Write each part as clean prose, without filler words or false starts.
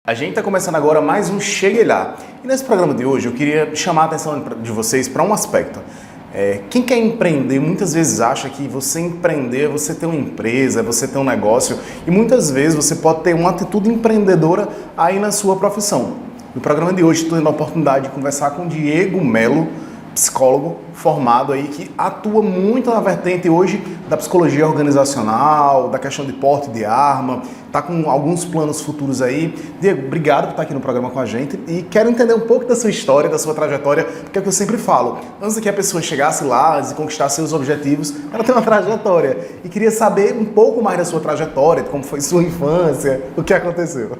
A gente está começando agora mais um Chegue Lá. E nesse programa de hoje eu queria chamar a atenção de vocês para um aspecto. Quem quer empreender muitas vezes acha que você empreender é você ter uma empresa, é você ter um negócio, e muitas vezes você pode ter uma atitude empreendedora aí na sua profissão. No programa de hoje estou tendo a oportunidade de conversar com o Diego Melo, psicólogo formado aí, que atua muito na vertente hoje da psicologia organizacional, da questão de porte de arma, está com alguns planos futuros aí. Diego, obrigado por estar aqui no programa com a gente e quero entender um pouco da sua história, da sua trajetória, porque é o que eu sempre falo, antes de que a pessoa chegasse lá e conquistar seus objetivos, ela tem uma trajetória e queria saber um pouco mais da sua trajetória, de como foi sua infância, o que aconteceu.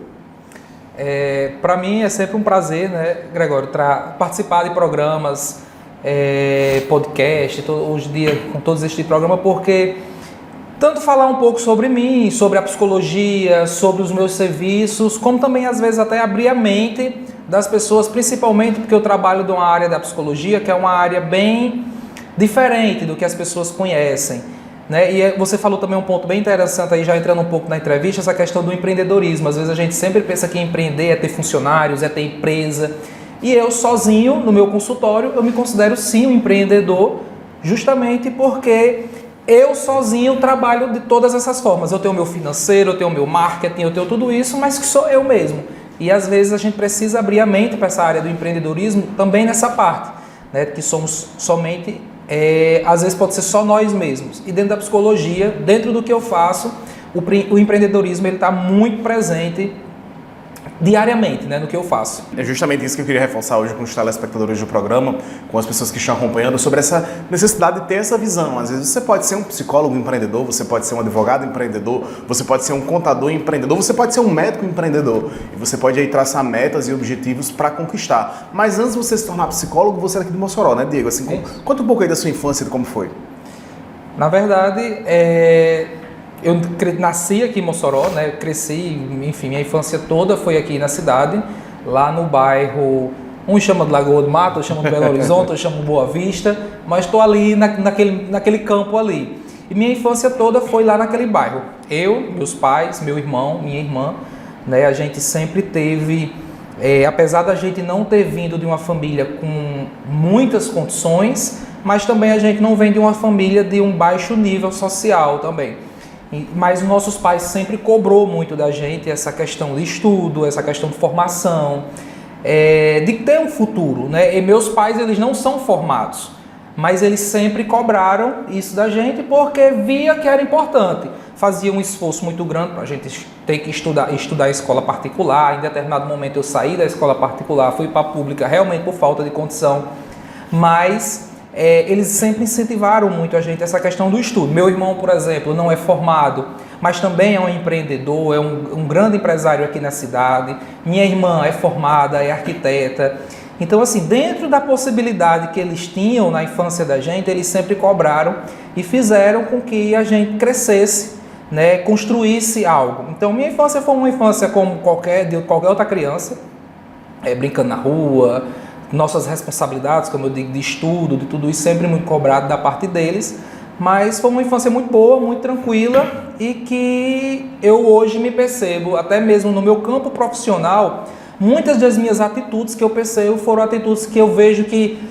Para mim é sempre um prazer, né, Gregório, participar de programas, podcast, hoje em dia com todos estes programas, porque tanto falar um pouco sobre mim, sobre a psicologia, sobre os meus serviços, como também às vezes até abrir a mente das pessoas, principalmente porque eu trabalho de uma área da psicologia que é uma área bem diferente do que as pessoas conhecem, né? E você falou também um ponto bem interessante aí, já entrando um pouco na entrevista, essa questão do empreendedorismo. Às vezes a gente sempre pensa que empreender é ter funcionários, é ter empresa. E eu sozinho, no meu consultório, eu me considero sim um empreendedor, justamente porque eu sozinho trabalho de todas essas formas. Eu tenho o meu financeiro, eu tenho o meu marketing, eu tenho tudo isso, mas que sou eu mesmo. E às vezes a gente precisa abrir a mente para essa área do empreendedorismo também nessa parte, né? Que somos somente, às vezes pode ser só nós mesmos. E dentro da psicologia, dentro do que eu faço, o empreendedorismo está muito presente diariamente, né, no que eu faço. É justamente isso que eu queria reforçar hoje com os telespectadores do programa, com as pessoas que estão acompanhando, sobre essa necessidade de ter essa visão. Às vezes você pode ser um psicólogo empreendedor, você pode ser um advogado empreendedor, você pode ser um contador empreendedor, você pode ser um médico empreendedor. E você pode aí traçar metas e objetivos para conquistar. Mas antes de você se tornar psicólogo, você era aqui de Mossoró, né, Diego? Assim, conta um pouco aí da sua infância e de como foi. Na verdade, eu nasci aqui em Mossoró, né? Cresci, enfim, minha infância toda foi aqui na cidade, lá no bairro, uns chamam de Lagoa do Mato, outros chamam de Belo Horizonte, outros chamam de Boa Vista, mas estou ali naquele campo ali. E minha infância toda foi lá naquele bairro. Eu, meus pais, meu irmão, minha irmã, né? A gente sempre teve, apesar da gente não ter vindo de uma família com muitas condições, mas também a gente não vem de uma família de um baixo nível social também. Mas nossos pais sempre cobrou muito da gente essa questão de estudo, essa questão de formação, de ter um futuro, né? E meus pais, eles não são formados, mas eles sempre cobraram isso da gente porque via que era importante. Fazia um esforço muito grande para a gente ter que estudar em escola particular. Em determinado momento eu saí da escola particular, fui para a pública realmente por falta de condição, mas eles sempre incentivaram muito a gente essa questão do estudo. Meu irmão, por exemplo, não é formado, mas também é um empreendedor, é um grande empresário aqui na cidade. Minha irmã é formada, é arquiteta. Então, assim, dentro da possibilidade que eles tinham na infância da gente, eles sempre cobraram e fizeram com que a gente crescesse, né, construísse algo. Então, minha infância foi uma infância como qualquer outra criança, brincando na rua, nossas responsabilidades, como eu digo, de estudo, de tudo isso, sempre muito cobrado da parte deles, mas foi uma infância muito boa, muito tranquila e que eu hoje me percebo, até mesmo no meu campo profissional, muitas das minhas atitudes que eu percebo foram atitudes que eu vejo que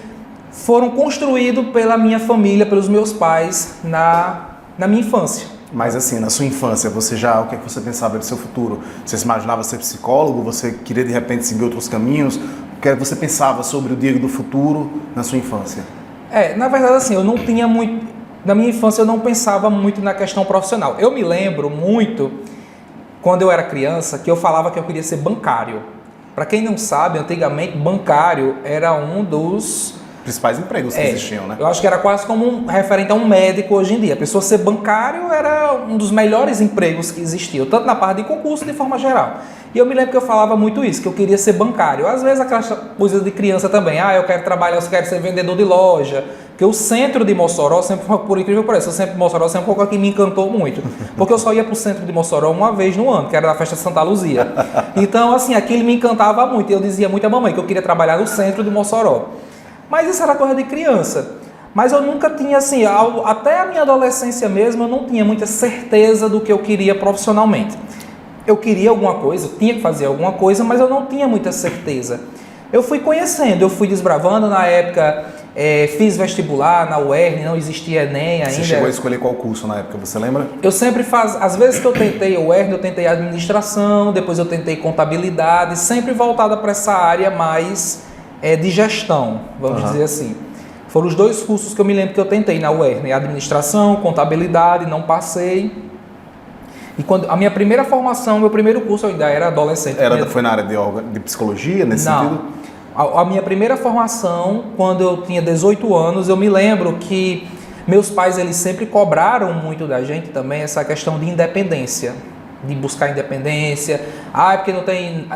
foram construídas pela minha família, pelos meus pais na minha infância. Mas assim, na sua infância, o que é que você pensava do seu futuro? Você se imaginava ser psicólogo? Você queria de repente seguir outros caminhos? O que é que você pensava sobre o Diego do futuro na sua infância? Na verdade, assim, eu não tinha muito... Na minha infância eu não pensava muito na questão profissional. Eu me lembro muito, quando eu era criança, que eu falava que eu queria ser bancário. Para quem não sabe, antigamente bancário era um dos principais empregos que existiam, né? Eu acho que era quase como um referente a um médico hoje em dia. A pessoa ser bancário era um dos melhores empregos que existiam, tanto na parte de concurso de forma geral. E eu me lembro que eu falava muito isso, que eu queria ser bancário. Às vezes aquela coisa de criança também, eu quero trabalhar, eu quero ser vendedor de loja. Porque o centro de Mossoró, sempre, por incrível que pareça, o centro de Mossoró sempre foi uma coisa que me encantou muito. Porque eu só ia para o centro de Mossoró uma vez no ano, que era na festa de Santa Luzia. Então, assim, aquilo me encantava muito. E eu dizia muito à mamãe que eu queria trabalhar no centro de Mossoró. Mas isso era coisa de criança. Mas eu nunca tinha, assim, até a minha adolescência mesmo, eu não tinha muita certeza do que eu queria profissionalmente. eu queria alguma coisa, eu tinha que fazer alguma coisa, mas eu não tinha muita certeza. Eu fui conhecendo, eu fui desbravando. Na época, fiz vestibular na UERN, não existia Enem ainda. Você chegou a escolher qual curso na época, você lembra? Eu sempre às vezes que eu tentei UERN, eu tentei administração, depois eu tentei contabilidade, sempre voltada para essa área mais de gestão, vamos dizer assim. Foram os 2 cursos que eu me lembro que eu tentei na UERN, administração, contabilidade, não passei. E quando a minha primeira formação, meu primeiro curso, eu ainda era adolescente. Foi na área de psicologia, nesse sentido? A minha primeira formação, quando eu tinha 18 anos, eu me lembro que meus pais, eles sempre cobraram muito da gente também essa questão de independência, de buscar independência. Porque não tem...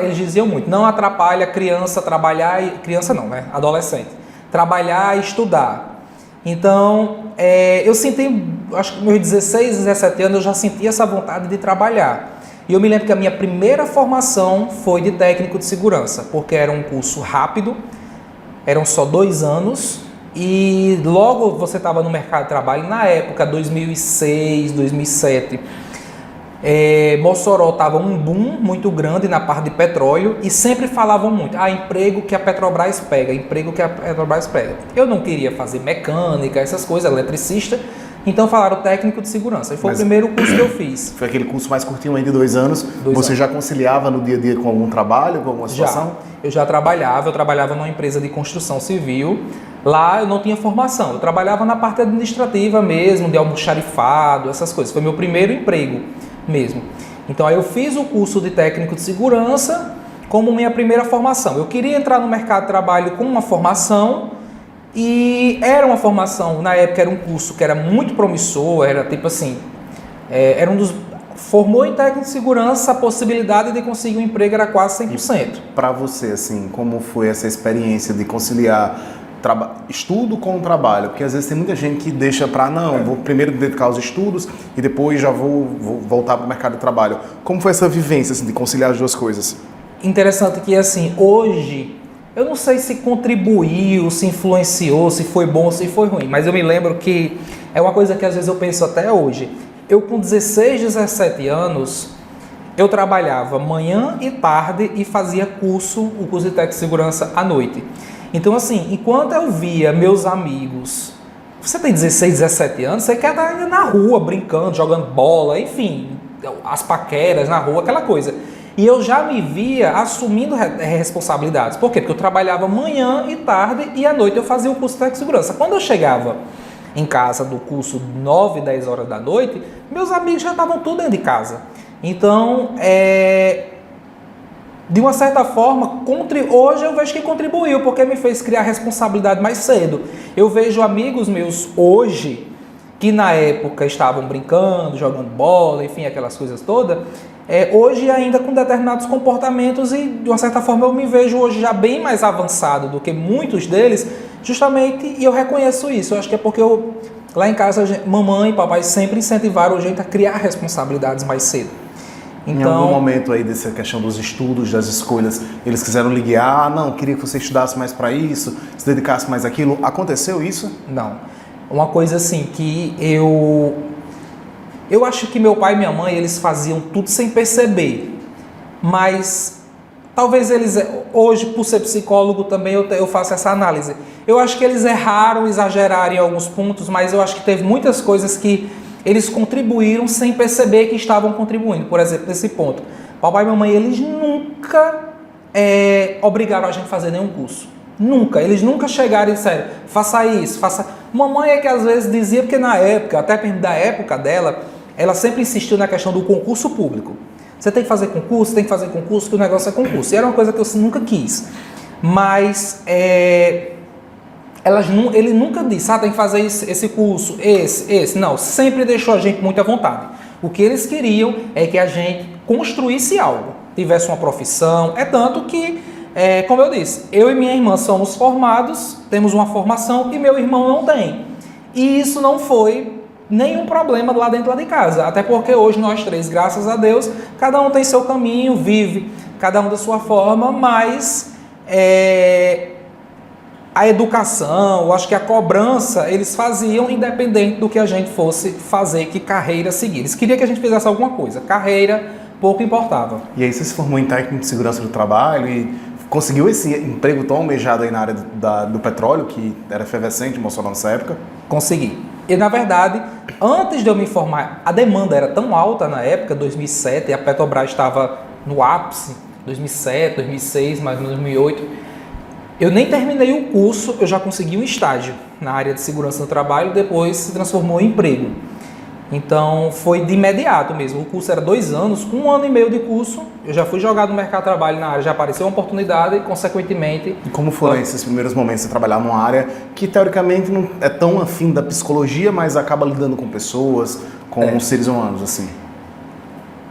eles diziam muito, não atrapalha a criança trabalhar... Criança não, né? Adolescente. Trabalhar e estudar. Então, eu senti, acho que meus 16, 17 anos, eu já senti essa vontade de trabalhar. E eu me lembro que a minha primeira formação foi de técnico de segurança, porque era um curso rápido, eram só 2 anos, e logo você estava no mercado de trabalho, na época, 2006, 2007, Mossoró estava um boom muito grande na parte de petróleo e sempre falavam muito, emprego que a Petrobras pega, emprego que a Petrobras pega. Eu não queria fazer mecânica, essas coisas, eletricista, então falaram técnico de segurança. E foi o primeiro curso que eu fiz. Foi aquele curso mais curtinho ainda de 2 anos. Você já conciliava no dia a dia com algum trabalho, com alguma situação? Eu já trabalhava, numa empresa de construção civil. Lá eu não tinha formação, eu trabalhava na parte administrativa mesmo, de almoxarifado, essas coisas. Foi meu primeiro emprego mesmo. Então aí eu fiz o curso de técnico de segurança como minha primeira formação. Eu queria entrar no mercado de trabalho com uma formação e era uma formação, na época era um curso que era muito promissor, era tipo assim, era um dos... Formou em técnico de segurança, a possibilidade de conseguir um emprego era quase 100%. Para você, assim, como foi essa experiência de conciliar estudo com o trabalho? Porque às vezes tem muita gente que deixa para, vou primeiro dedicar aos estudos e depois já vou voltar para o mercado de trabalho. Como foi essa vivência, assim, de conciliar as 2 coisas? Interessante que, assim, hoje, eu não sei se contribuiu, se influenciou, se foi bom ou se foi ruim, mas eu me lembro que é uma coisa que às vezes eu penso até hoje. Eu com 16, 17 anos, eu trabalhava manhã e tarde e fazia o curso de técnico de segurança à noite. Então, assim, enquanto eu via meus amigos, você tem 16, 17 anos, você quer estar na rua, brincando, jogando bola, enfim, as paqueras na rua, aquela coisa. E eu já me via assumindo responsabilidades. Por quê? Porque eu trabalhava manhã e tarde e à noite eu fazia o curso de técnico de segurança. Quando eu chegava em casa do curso 9, 10 horas da noite, meus amigos já estavam tudo dentro de casa. Então, de uma certa forma, hoje eu vejo que contribuiu, porque me fez criar responsabilidade mais cedo. Eu vejo amigos meus hoje, que na época estavam brincando, jogando bola, enfim, aquelas coisas todas, hoje ainda com determinados comportamentos e, de uma certa forma, eu me vejo hoje já bem mais avançado do que muitos deles, justamente, e eu reconheço isso. Eu acho que é porque lá em casa, mamãe e papai sempre incentivaram a gente a criar responsabilidades mais cedo. Então, em algum momento aí dessa questão dos estudos, das escolhas, eles quiseram lhe guiar, queria que você estudasse mais para isso, se dedicasse mais àquilo. Aconteceu isso? Não. Uma coisa assim que eu acho que meu pai e minha mãe, eles faziam tudo sem perceber. Mas talvez eles, hoje por ser psicólogo também eu faço essa análise. Eu acho que eles erraram, exageraram em alguns pontos, mas eu acho que teve muitas coisas que eles contribuíram sem perceber que estavam contribuindo. Por exemplo, nesse ponto, papai e mamãe, eles nunca obrigaram a gente a fazer nenhum curso. Nunca. Eles nunca chegaram e disseram, faça isso, faça... Mamãe é que às vezes dizia, porque na época, até da época dela, ela sempre insistiu na questão do concurso público. Você tem que fazer concurso, que o negócio é concurso. E era uma coisa que eu nunca quis. Mas... ele nunca disse, tem que fazer esse curso, esse. Não, sempre deixou a gente muito à vontade. O que eles queriam é que a gente construísse algo, tivesse uma profissão. É tanto que, como eu disse, eu e minha irmã somos formados, temos uma formação e meu irmão não tem. E isso não foi nenhum problema lá dentro de casa. Até porque hoje nós 3, graças a Deus, cada um tem seu caminho, vive cada um da sua forma, mas... a educação, eu acho que a cobrança, eles faziam independente do que a gente fosse fazer, que carreira seguir. Eles queriam que a gente fizesse alguma coisa, carreira, pouco importava. E aí você se formou em técnico de segurança do trabalho e conseguiu esse emprego tão almejado aí na área do petróleo, que era efervescente em Mossoró nessa época? Consegui. E, na verdade, antes de eu me formar, a demanda era tão alta na época, 2007, e a Petrobras estava no ápice, 2007, 2006, mais ou menos 2008. Eu nem terminei o curso, eu já consegui um estágio na área de segurança do trabalho, depois se transformou em emprego. Então, foi de imediato mesmo. O curso era 2 anos, com 1 ano e meio de curso, eu já fui jogado no mercado de trabalho na área, já apareceu uma oportunidade e, consequentemente... E como foram esses primeiros momentos de trabalhar numa área que, teoricamente, não é tão afim da psicologia, mas acaba lidando com pessoas, com seres humanos, assim?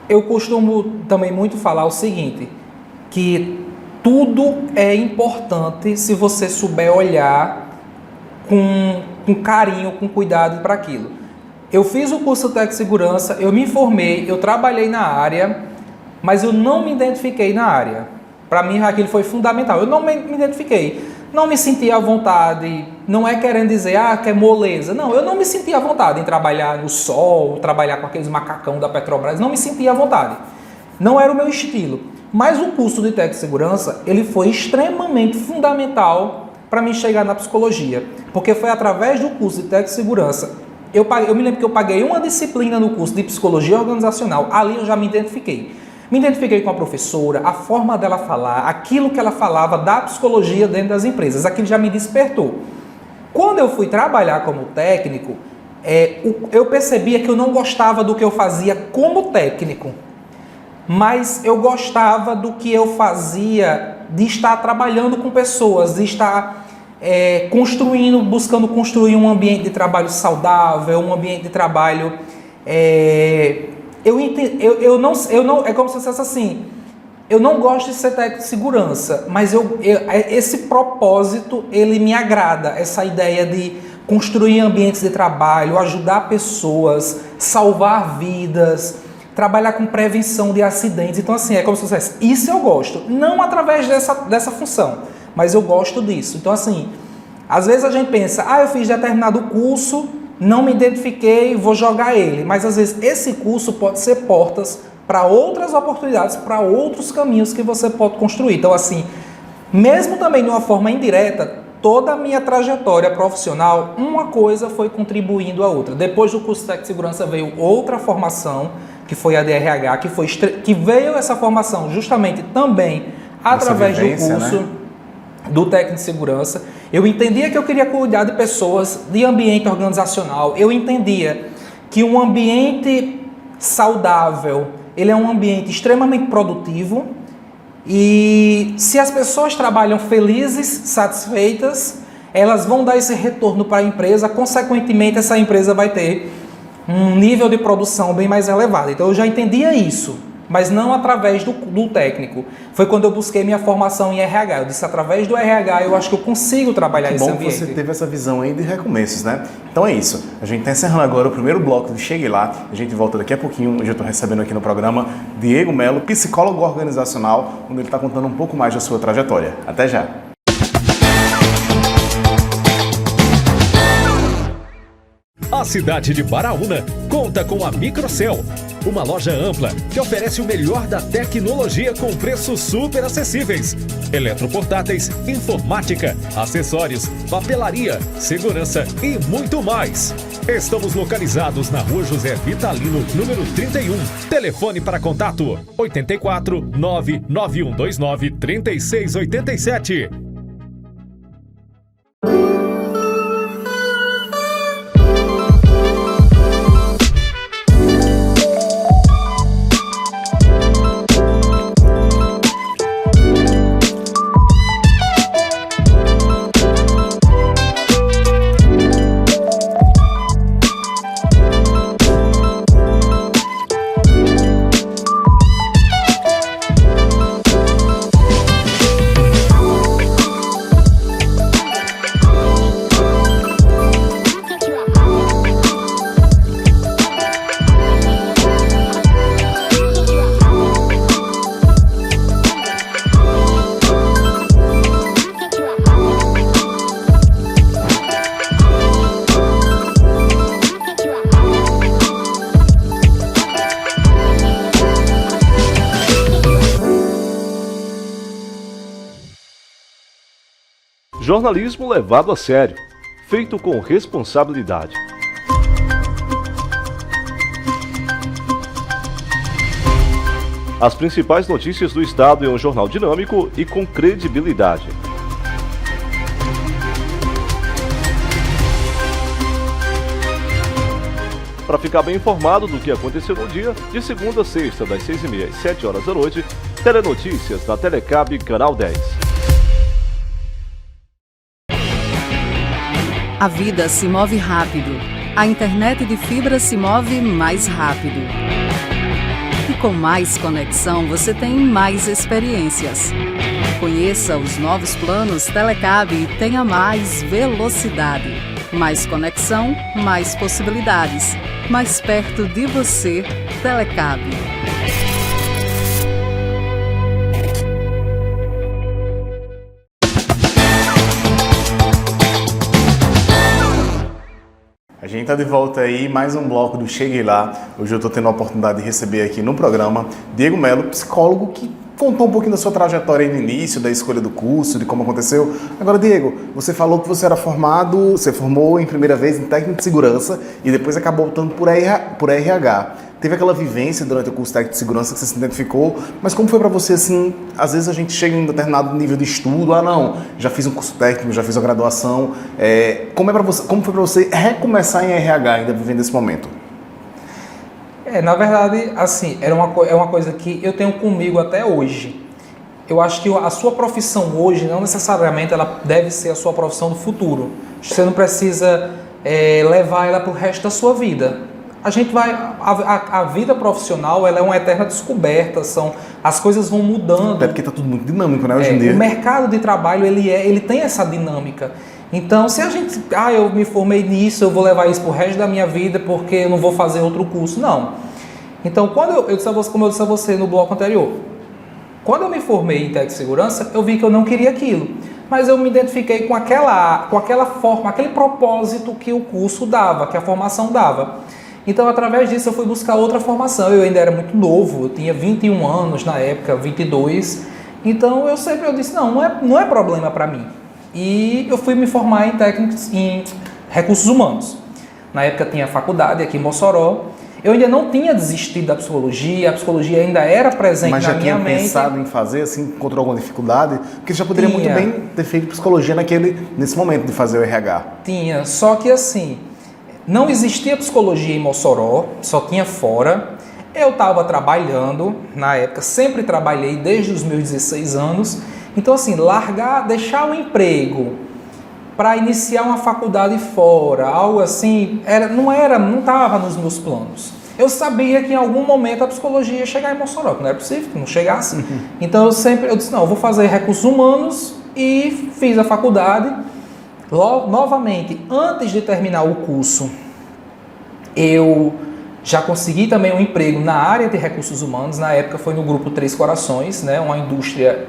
Eu costumo também muito falar o seguinte, que tudo é importante se você souber olhar com carinho, com cuidado para aquilo. Eu fiz o curso de técnico de segurança, eu me formei, eu trabalhei na área, mas eu não me identifiquei na área. Para mim, aquilo foi fundamental. Eu não me identifiquei. Não me senti à vontade, não é querendo dizer, que é moleza. Não, eu não me senti à vontade em trabalhar no sol, trabalhar com aqueles macacão da Petrobras. Não me senti à vontade. Não era o meu estilo. Mas o curso de técnico de segurança, ele foi extremamente fundamental para mim chegar na psicologia. Porque foi através do curso de técnico de segurança. Eu me lembro que eu paguei uma disciplina no curso de psicologia organizacional. Ali eu já me identifiquei. Me identifiquei com a professora, a forma dela falar, aquilo que ela falava da psicologia dentro das empresas. Aquilo já me despertou. Quando eu fui trabalhar como técnico, eu percebia que eu não gostava do que eu fazia como técnico. Mas eu gostava do que eu fazia de estar trabalhando com pessoas, de estar buscando construir um ambiente de trabalho saudável, um ambiente de trabalho... é como se eu dissesse assim, eu não gosto de ser técnico de segurança, mas esse propósito, ele me agrada, essa ideia de construir ambientes de trabalho, ajudar pessoas, salvar vidas, trabalhar com prevenção de acidentes. Então, assim, é como se eu dissesse, isso eu gosto, não através dessa função, mas eu gosto disso. Então, assim, às vezes a gente pensa, eu fiz determinado curso, não me identifiquei, vou jogar ele. Mas, às vezes, esse curso pode ser portas para outras oportunidades, para outros caminhos que você pode construir. Então, assim, mesmo também de uma forma indireta, toda a minha trajetória profissional, uma coisa foi contribuindo a outra. Depois do curso de técnico de segurança veio outra formação, que foi a de RH, que veio essa formação justamente também através do curso, né, do técnico de segurança. Eu entendia que eu queria cuidar de pessoas, de ambiente organizacional. Eu entendia que um ambiente saudável, ele é um ambiente extremamente produtivo, e se as pessoas trabalham felizes, satisfeitas, elas vão dar esse retorno para a empresa, consequentemente essa empresa vai ter um nível de produção bem mais elevado. Então eu já entendia isso, mas não através do técnico. Foi quando eu busquei minha formação em RH. Eu disse, através do RH eu acho que eu consigo trabalhar esse ambiente. Que bom que você teve essa visão aí de recomeços, né? Então é isso. A gente está encerrando agora o primeiro bloco do Chegue Lá. A gente volta daqui a pouquinho. Hoje eu estou recebendo aqui no programa Diego Melo, psicólogo organizacional, onde ele está contando um pouco mais da sua trajetória. Até já! A cidade de Baraúna conta com a Microcel, uma loja ampla que oferece o melhor da tecnologia com preços super acessíveis. Eletroportáteis, informática, acessórios, papelaria, segurança e muito mais. Estamos localizados na Rua José Vitalino, número 31. Telefone para contato 84 99129 3687. Jornalismo levado a sério, feito com responsabilidade. As principais notícias do Estado em um jornal dinâmico e com credibilidade. Para ficar bem informado do que aconteceu no dia, de segunda a sexta, das 6h30 às 7h da noite, Telenotícias na Telecab Canal 10. A vida se move rápido. A internet de fibra se move mais rápido. E com mais conexão, você tem mais experiências. Conheça os novos planos Telecab e tenha mais velocidade. Mais conexão, mais possibilidades. Mais perto de você, Telecab. A gente está de volta aí, mais um bloco do Cheguei Lá. Hoje eu estou tendo a oportunidade de receber aqui no programa Diego Melo, psicólogo que contou um pouquinho da sua trajetória aí no início, da escolha do curso, de como aconteceu. Agora, Diego, você falou que você era formado, você formou em primeira vez em técnico de segurança e depois acabou optando por RH. Teve aquela vivência durante o curso técnico de segurança que você se identificou, mas como foi para você, assim, às vezes a gente chega em um determinado nível de estudo, já fiz um curso técnico, já fiz uma graduação, como foi para você recomeçar em RH ainda vivendo esse momento? Na verdade, assim, é uma coisa que eu tenho comigo até hoje. Eu acho que a sua profissão hoje, não necessariamente ela deve ser a sua profissão do futuro. Você não precisa levar ela para o resto da sua vida. A vida profissional, ela é uma eterna descoberta, as coisas vão mudando. Até porque está tudo muito dinâmico, né, hoje em dia. O mercado de trabalho, ele tem essa dinâmica. Então, se a gente, eu me formei nisso, eu vou levar isso pro resto da minha vida porque eu não vou fazer outro curso, não. Então, como eu disse a você no bloco anterior, quando eu me formei em técnico de segurança, eu vi que eu não queria aquilo. Mas eu me identifiquei com aquela forma, aquele propósito que o curso dava, que a formação dava. Então, através disso, eu fui buscar outra formação. Eu ainda era muito novo, eu tinha 21 anos na época, 22. Então, eu disse, não é problema para mim. E eu fui me formar em recursos humanos. Na época tinha faculdade aqui em Mossoró. Eu ainda não tinha desistido da psicologia, a psicologia ainda era presente na minha mente. Mas já tinha pensado em fazer, assim, encontrou alguma dificuldade? Porque você já poderia muito bem ter feito psicologia nesse momento de fazer o RH. Tinha, só que assim, não existia psicologia em Mossoró, só tinha fora. Eu estava trabalhando na época, sempre trabalhei desde os meus 16 anos. Então assim, deixar o emprego para iniciar uma faculdade fora, algo assim, não estava nos meus planos. Eu sabia que em algum momento a psicologia ia chegar em Mossoró, que não era possível que não chegasse. Então eu disse, eu vou fazer recursos humanos e fiz a faculdade. Novamente, antes de terminar o curso, eu já consegui também um emprego na área de recursos humanos. Na época foi no Grupo Três Corações, né, uma indústria...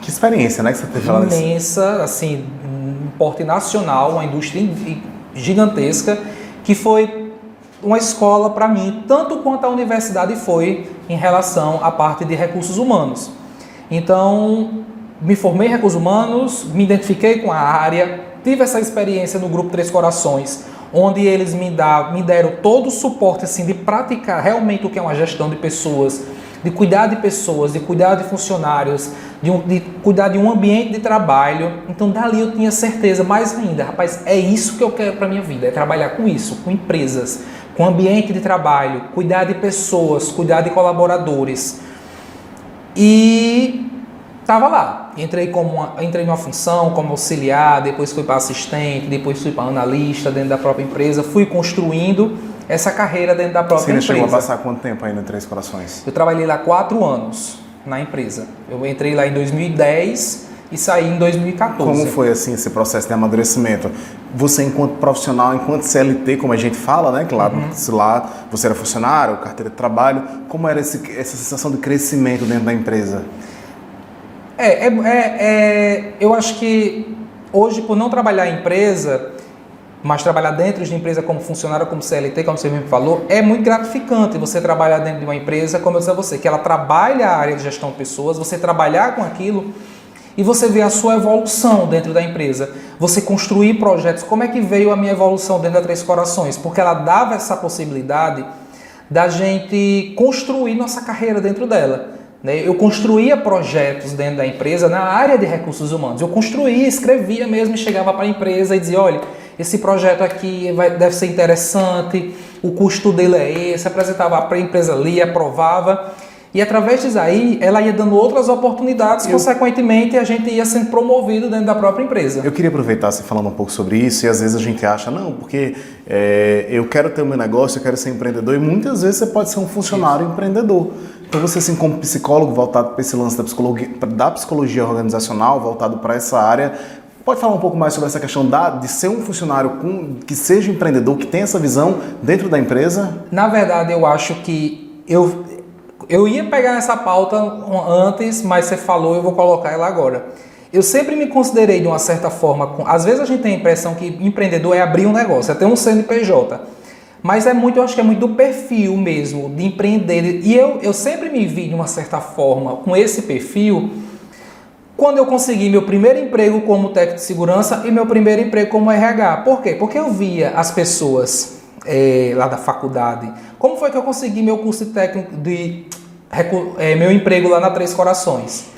Que experiência, né, que você teve falado isso? Imensa, assim, porte nacional, uma indústria gigantesca, que foi uma escola para mim, tanto quanto a universidade foi em relação à parte de recursos humanos. Então, me formei em recursos humanos, me identifiquei com a área, tive essa experiência no Grupo Três Corações, onde eles me deram todo o suporte assim, de praticar realmente o que é uma gestão de pessoas, de cuidar de pessoas, de cuidar de funcionários, de cuidar de um ambiente de trabalho. Então, dali eu tinha certeza, mais ainda, rapaz, é isso que eu quero para a minha vida, é trabalhar com isso, com empresas, com ambiente de trabalho, cuidar de pessoas, cuidar de colaboradores. E estava lá, entrei numa função como auxiliar, depois fui para assistente, depois fui para analista dentro da própria empresa, fui construindo essa carreira dentro da própria empresa. Você chegou a passar quanto tempo aí no Três Corações? Eu trabalhei lá 4 anos na empresa. Eu entrei lá em 2010 e saí em 2014. Como foi assim esse processo de amadurecimento? Você enquanto profissional, enquanto CLT, como a gente fala, né? Que lá você era funcionário, carteira de trabalho. Como era essa sensação de crescimento dentro da empresa? Eu acho que hoje, por não trabalhar em empresa, mas trabalhar dentro de empresa como funcionário, como CLT, como você mesmo falou, é muito gratificante você trabalhar dentro de uma empresa, como eu disse a você, que ela trabalha a área de gestão de pessoas, você trabalhar com aquilo e você vê a sua evolução dentro da empresa. você construir projetos. Como é que veio a minha evolução dentro da Três Corações? Porque ela dava essa possibilidade da gente construir nossa carreira dentro dela. Eu construía projetos dentro da empresa na área de recursos humanos. Eu construía, escrevia mesmo, e chegava para a empresa e dizia, olha, esse projeto aqui deve ser interessante, o custo dele é esse, apresentava para a empresa ali, aprovava. E através disso aí, ela ia dando outras oportunidades, consequentemente a gente ia sendo promovido dentro da própria empresa. Eu queria aproveitar você falando um pouco sobre isso, e às vezes a gente acha, não, porque eu quero ter o meu negócio, eu quero ser empreendedor, e muitas vezes você pode ser um funcionário empreendedor. Então você, assim, como psicólogo voltado para esse lance da psicologia organizacional, voltado para essa área, pode falar um pouco mais sobre essa questão de ser um funcionário que seja empreendedor, que tenha essa visão dentro da empresa? Na verdade, eu acho que eu ia pegar essa pauta antes, mas você falou, eu vou colocar ela agora. Eu sempre me considerei de uma certa forma, às vezes a gente tem a impressão que empreendedor é abrir um negócio, é ter um CNPJ. Mas eu acho que é muito do perfil mesmo, de empreender. E eu sempre me vi de uma certa forma com esse perfil quando eu consegui meu primeiro emprego como técnico de segurança e meu primeiro emprego como RH. Por quê? Porque eu via as pessoas lá da faculdade. Como foi que eu consegui meu curso técnico meu emprego lá na Três Corações?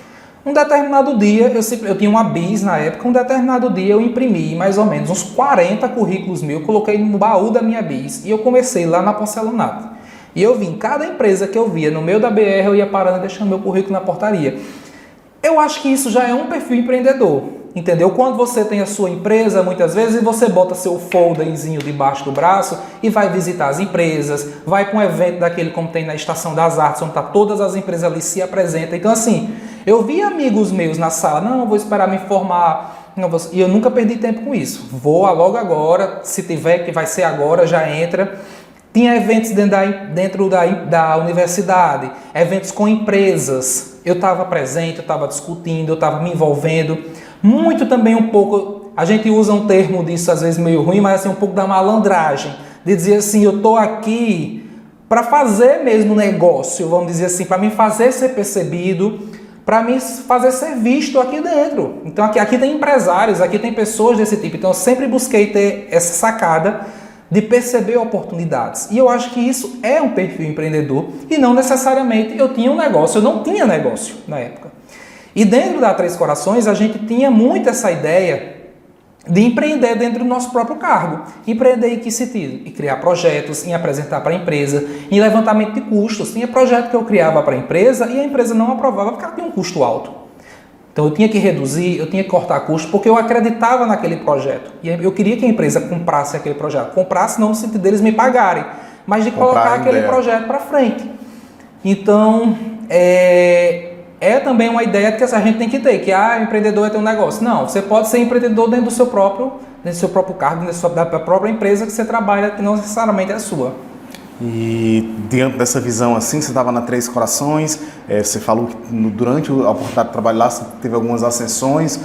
Um determinado dia, eu tinha uma bis na época, um determinado dia eu imprimi mais ou menos uns 40 currículos meus, coloquei no baú da minha bis e eu comecei lá na Porcelanato. E eu vi, em cada empresa que eu via, no meio da BR, eu ia parando e deixando meu currículo na portaria. Eu acho que isso já é um perfil empreendedor, entendeu? Quando você tem a sua empresa, muitas vezes você bota seu folderzinho debaixo do braço e vai visitar as empresas, vai para um evento daquele como tem na Estação das Artes, onde tá todas as empresas ali se apresentam. Então assim, eu vi amigos meus na sala, não, vou esperar me formar, e eu nunca perdi tempo com isso. Vou logo agora, se tiver, que vai ser agora, já entra. Tinha eventos dentro da universidade, eventos com empresas. Eu estava presente, eu estava discutindo, eu estava me envolvendo. Muito também um pouco, a gente usa um termo disso às vezes meio ruim, mas assim, um pouco da malandragem. De dizer assim, eu estou aqui para fazer mesmo negócio, vamos dizer assim, para me fazer ser percebido, para me fazer ser visto aqui dentro. Então aqui tem empresários, aqui tem pessoas desse tipo. Então eu sempre busquei ter essa sacada de perceber oportunidades. E eu acho que isso é um perfil empreendedor e não necessariamente eu tinha um negócio, eu não tinha negócio na época. E dentro da Três Corações a gente tinha muito essa ideia de empreender dentro do nosso próprio cargo. Empreender em que sentido? Em criar projetos, em apresentar para a empresa, em levantamento de custos. Tinha projeto que eu criava para a empresa e a empresa não aprovava porque ela tinha um custo alto. Então eu tinha que reduzir, eu tinha que cortar custos porque eu acreditava naquele projeto. E eu queria que a empresa comprasse aquele projeto. Comprasse não no sentido deles me pagarem, mas de colocar aquele projeto para frente. Então, é também uma ideia que a gente tem que ter, que o empreendedor é ter um negócio. Não, você pode ser empreendedor dentro do seu próprio cargo, dentro da própria empresa que você trabalha, que não necessariamente é a sua. E diante dessa visão assim, você estava na Três Corações, você falou que durante a oportunidade de trabalhar lá, você teve algumas ascensões.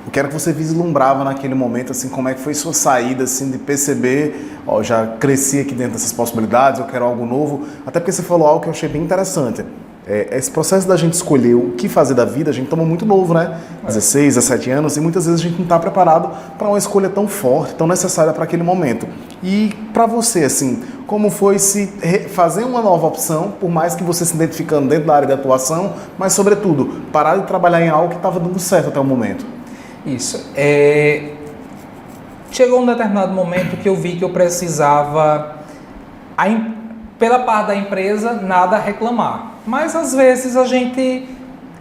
O que era que você vislumbrava naquele momento, assim, como é que foi sua saída, assim, de perceber, já cresci aqui dentro dessas possibilidades, eu quero algo novo, até porque você falou algo que eu achei bem interessante. Esse processo da gente escolher o que fazer da vida, a gente toma muito novo, né? 16, 17 anos, e muitas vezes a gente não está preparado para uma escolha tão forte, tão necessária para aquele momento. E para você, assim, como foi se fazer uma nova opção, por mais que você se identificando dentro da área de atuação, mas, sobretudo, parar de trabalhar em algo que estava dando certo até o momento? Isso. Chegou um determinado momento que eu vi que eu precisava, pela parte da empresa, nada a reclamar. Mas às vezes a gente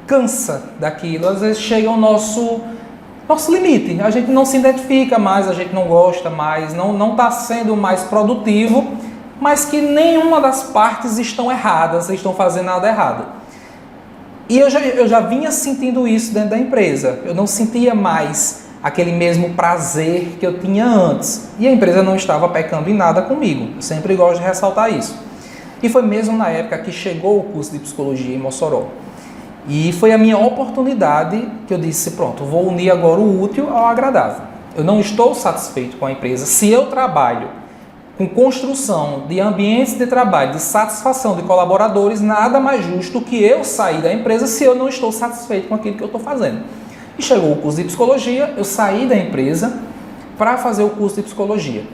cansa daquilo, às vezes chega o nosso limite. A gente não se identifica mais, a gente não gosta mais, não está sendo mais produtivo, mas que nenhuma das partes estão erradas, estão fazendo nada errado. E eu já vinha sentindo isso dentro da empresa. Eu não sentia mais aquele mesmo prazer que eu tinha antes. E a empresa não estava pecando em nada comigo. Eu sempre gosto de ressaltar isso. E foi mesmo na época que chegou o curso de psicologia em Mossoró. E foi a minha oportunidade que eu disse, pronto, vou unir agora o útil ao agradável. Eu não estou satisfeito com a empresa. Se eu trabalho com construção de ambientes de trabalho, de satisfação de colaboradores, nada mais justo que eu sair da empresa se eu não estou satisfeito com aquilo que eu estou fazendo. E chegou o curso de psicologia, eu saí da empresa para fazer o curso de psicologia.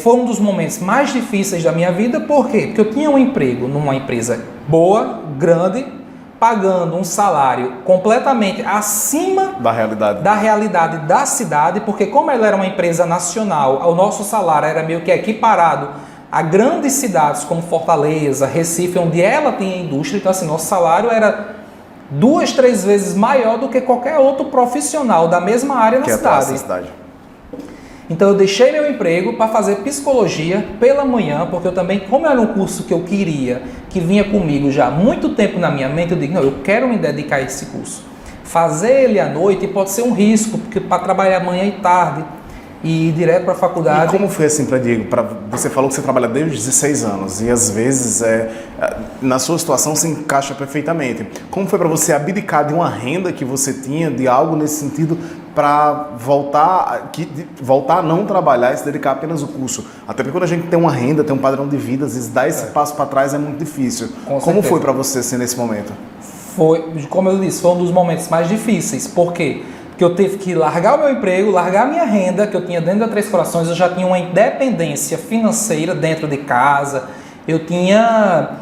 Foi um dos momentos mais difíceis da minha vida. Por quê? Porque eu tinha um emprego numa empresa boa, grande, pagando um salário completamente acima Da realidade. da realidade da cidade, porque como ela era uma empresa nacional, o nosso salário era meio que equiparado a grandes cidades como Fortaleza, Recife, onde ela tinha indústria. Então assim, nosso salário era 2, 3 vezes maior do que qualquer outro profissional da mesma área na cidade. Então eu deixei meu emprego para fazer psicologia pela manhã, porque eu também, como era um curso que eu queria, que vinha comigo já há muito tempo na minha mente, eu digo, não, eu quero me dedicar a esse curso. Fazer ele à noite pode ser um risco, porque para trabalhar manhã e tarde e ir direto para a faculdade... E como foi assim para Diego? Você falou que você trabalha desde os 16 anos e às vezes na sua situação se encaixa perfeitamente. Como foi para você abdicar de uma renda que você tinha, de algo nesse sentido, para voltar a não trabalhar e se dedicar apenas ao curso? Até porque quando a gente tem uma renda, tem um padrão de vida, às vezes dar esse passo para trás é muito difícil. Como foi para você assim, nesse momento? Foi, como eu disse, foi um dos momentos mais difíceis. Por quê? Porque eu tive que largar o meu emprego, largar a minha renda, que eu tinha dentro da Três Corações. Eu já tinha uma independência financeira dentro de casa. Eu tinha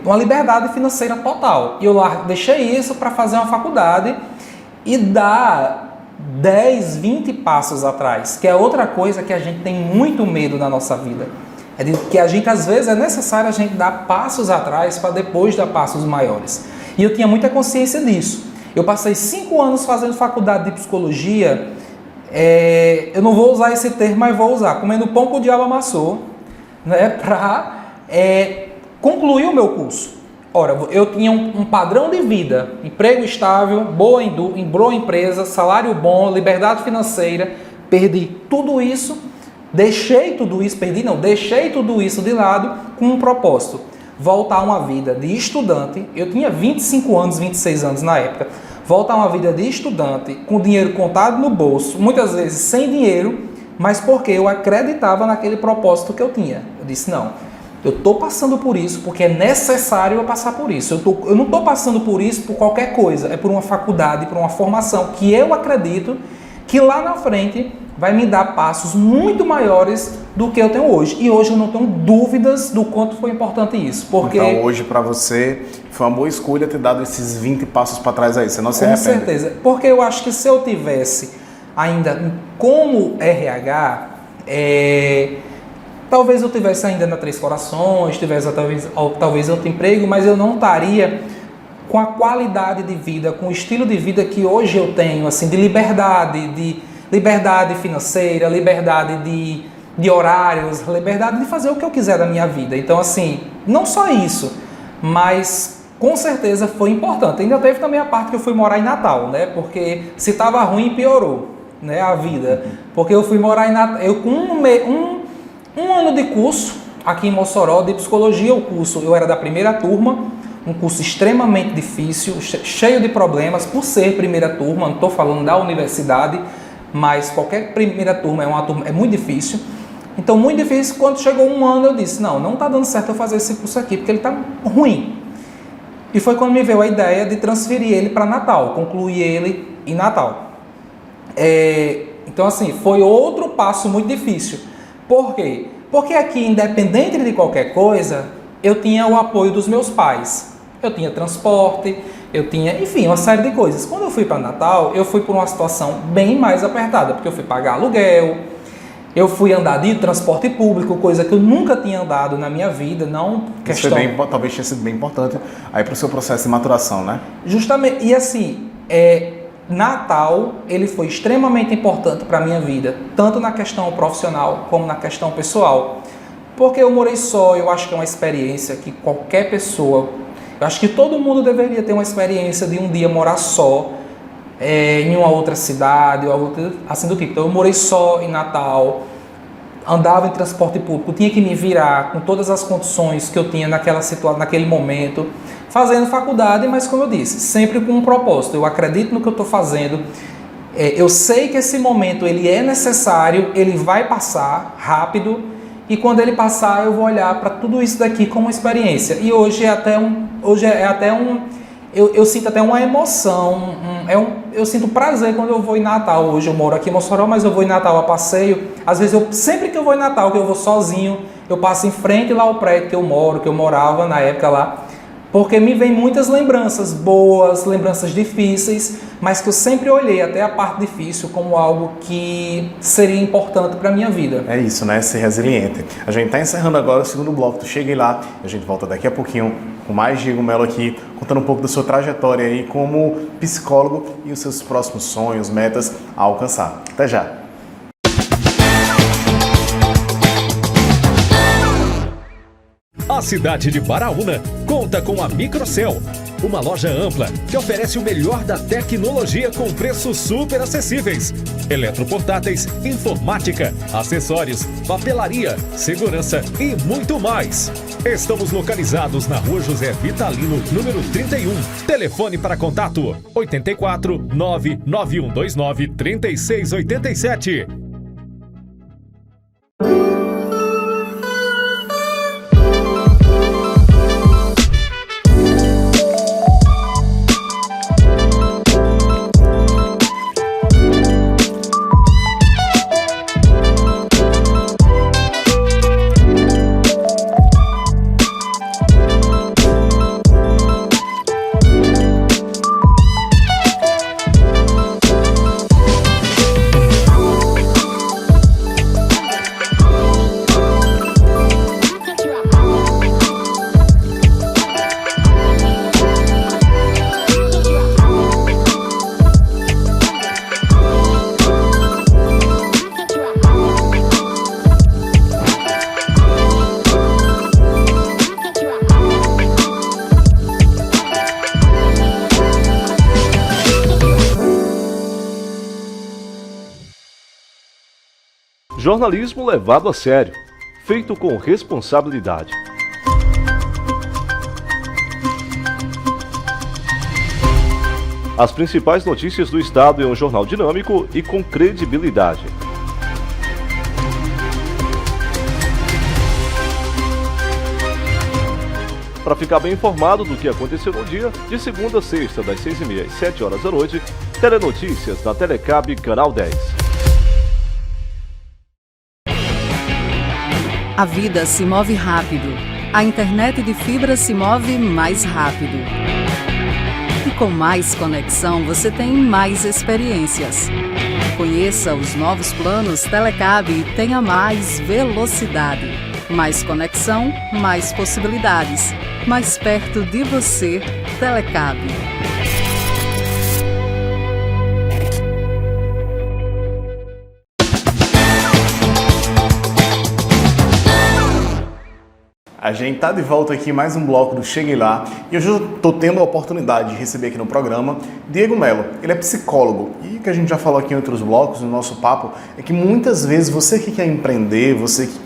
uma liberdade financeira total. E eu deixei isso para fazer uma faculdade e dar 10, 20 passos atrás, que é outra coisa que a gente tem muito medo na nossa vida. É de que a gente, às vezes, é necessário a gente dar passos atrás para depois dar passos maiores. E eu tinha muita consciência disso. Eu passei 5 anos fazendo faculdade de psicologia, eu não vou usar esse termo, mas vou usar, comendo pão que o diabo amassou, né, para concluir o meu curso. Ora, eu tinha um padrão de vida, emprego estável, boa empresa, salário bom, liberdade financeira, perdi tudo isso, deixei tudo isso de lado com um propósito: voltar a uma vida de estudante. Eu tinha 25 anos, 26 anos na época. Voltar a uma vida de estudante, com dinheiro contado no bolso, muitas vezes sem dinheiro, mas porque eu acreditava naquele propósito que eu tinha. Eu disse, não, eu estou passando por isso porque é necessário eu passar por isso. Eu não estou passando por isso por qualquer coisa, é por uma faculdade, por uma formação que eu acredito que lá na frente vai me dar passos muito maiores do que eu tenho hoje. E hoje eu não tenho dúvidas do quanto foi importante isso. Porque... Então hoje para você foi uma boa escolha ter dado esses 20 passos para trás aí, você não se arrepende? Com certeza, porque eu acho que se eu tivesse ainda como RH, talvez eu tivesse ainda na Três Corações, tivesse talvez outro emprego, mas eu não estaria com a qualidade de vida, com o estilo de vida que hoje eu tenho, assim, de liberdade financeira, liberdade de horários, liberdade de fazer o que eu quiser da minha vida. Então, assim, não só isso, mas com certeza foi importante. Ainda teve também a parte que eu fui morar em Natal, né? Porque se estava ruim, piorou, né, a vida. Porque eu fui morar em Natal, eu com um ano de curso aqui em Mossoró de psicologia. O curso, eu era da primeira turma, um curso extremamente difícil, cheio de problemas por ser primeira turma. Não estou falando da universidade, mas qualquer primeira turma é muito difícil. Então, muito difícil. Quando chegou um ano, eu disse, não está dando certo eu fazer esse curso aqui, porque ele está ruim. E foi quando me veio a ideia de transferir ele para Natal, concluir ele em Natal. Então, assim, foi outro passo muito difícil. Por quê? Porque aqui, independente de qualquer coisa, eu tinha o apoio dos meus pais. Eu tinha transporte, eu tinha, enfim, uma série de coisas. Quando eu fui para Natal, eu fui por uma situação bem mais apertada, porque eu fui pagar aluguel, eu fui andar de transporte público, coisa que eu nunca tinha andado na minha vida, não questão... Isso talvez tenha sido bem importante aí para o seu processo de maturação, né? Justamente, e assim, Natal, ele foi extremamente importante para a minha vida, tanto na questão profissional como na questão pessoal. Porque eu morei só, eu acho que é uma experiência que qualquer pessoa... Eu acho que todo mundo deveria ter uma experiência de um dia morar só em uma outra cidade, ou outra, assim do tipo. Então eu morei só em Natal, andava em transporte público, tinha que me virar com todas as condições que eu tinha naquele momento, fazendo faculdade, mas como eu disse, sempre com um propósito. Eu acredito no que eu estou fazendo, eu sei que esse momento ele é necessário, ele vai passar rápido, e quando ele passar, eu vou olhar para tudo isso daqui como uma experiência. E hoje é até eu sinto até uma emoção, eu sinto prazer quando eu vou em Natal. Hoje eu moro aqui em Mossoró, mas eu vou em Natal a passeio. Às vezes, sempre que eu vou em Natal, que eu vou sozinho, eu passo em frente lá ao prédio que eu moro, que eu morava na época lá, porque me vem muitas lembranças boas, lembranças difíceis, mas que eu sempre olhei até a parte difícil como algo que seria importante para a minha vida. É isso, né? Ser resiliente. A gente está encerrando agora o segundo bloco do Cheguei Lá. A gente volta daqui a pouquinho com mais Diego Melo aqui, contando um pouco da sua trajetória aí como psicólogo e os seus próximos sonhos, metas a alcançar. Até já! A cidade de Baraúna conta com a Microcel, uma loja ampla que oferece o melhor da tecnologia com preços super acessíveis. Eletroportáteis, informática, acessórios, papelaria, segurança e muito mais. Estamos localizados na Rua José Vitalino, número 31. Telefone para contato 84 99129 3687. Jornalismo levado a sério, feito com responsabilidade. As principais notícias do Estado em um jornal dinâmico e com credibilidade. Para ficar bem informado do que aconteceu no dia, de segunda a sexta, das 6h30 às 7 horas da noite, Telenotícias na Telecab Canal 10. A vida se move rápido. A internet de fibra se move mais rápido. E com mais conexão, você tem mais experiências. Conheça os novos planos Telecab e tenha mais velocidade. Mais conexão, mais possibilidades. Mais perto de você, Telecab. A gente está de volta aqui, mais um bloco do Cheguei Lá, e hoje eu estou tendo a oportunidade de receber aqui no programa Diego Melo. Ele é psicólogo, e o que a gente já falou aqui em outros blocos, no nosso papo, é que muitas vezes você que quer empreender, você que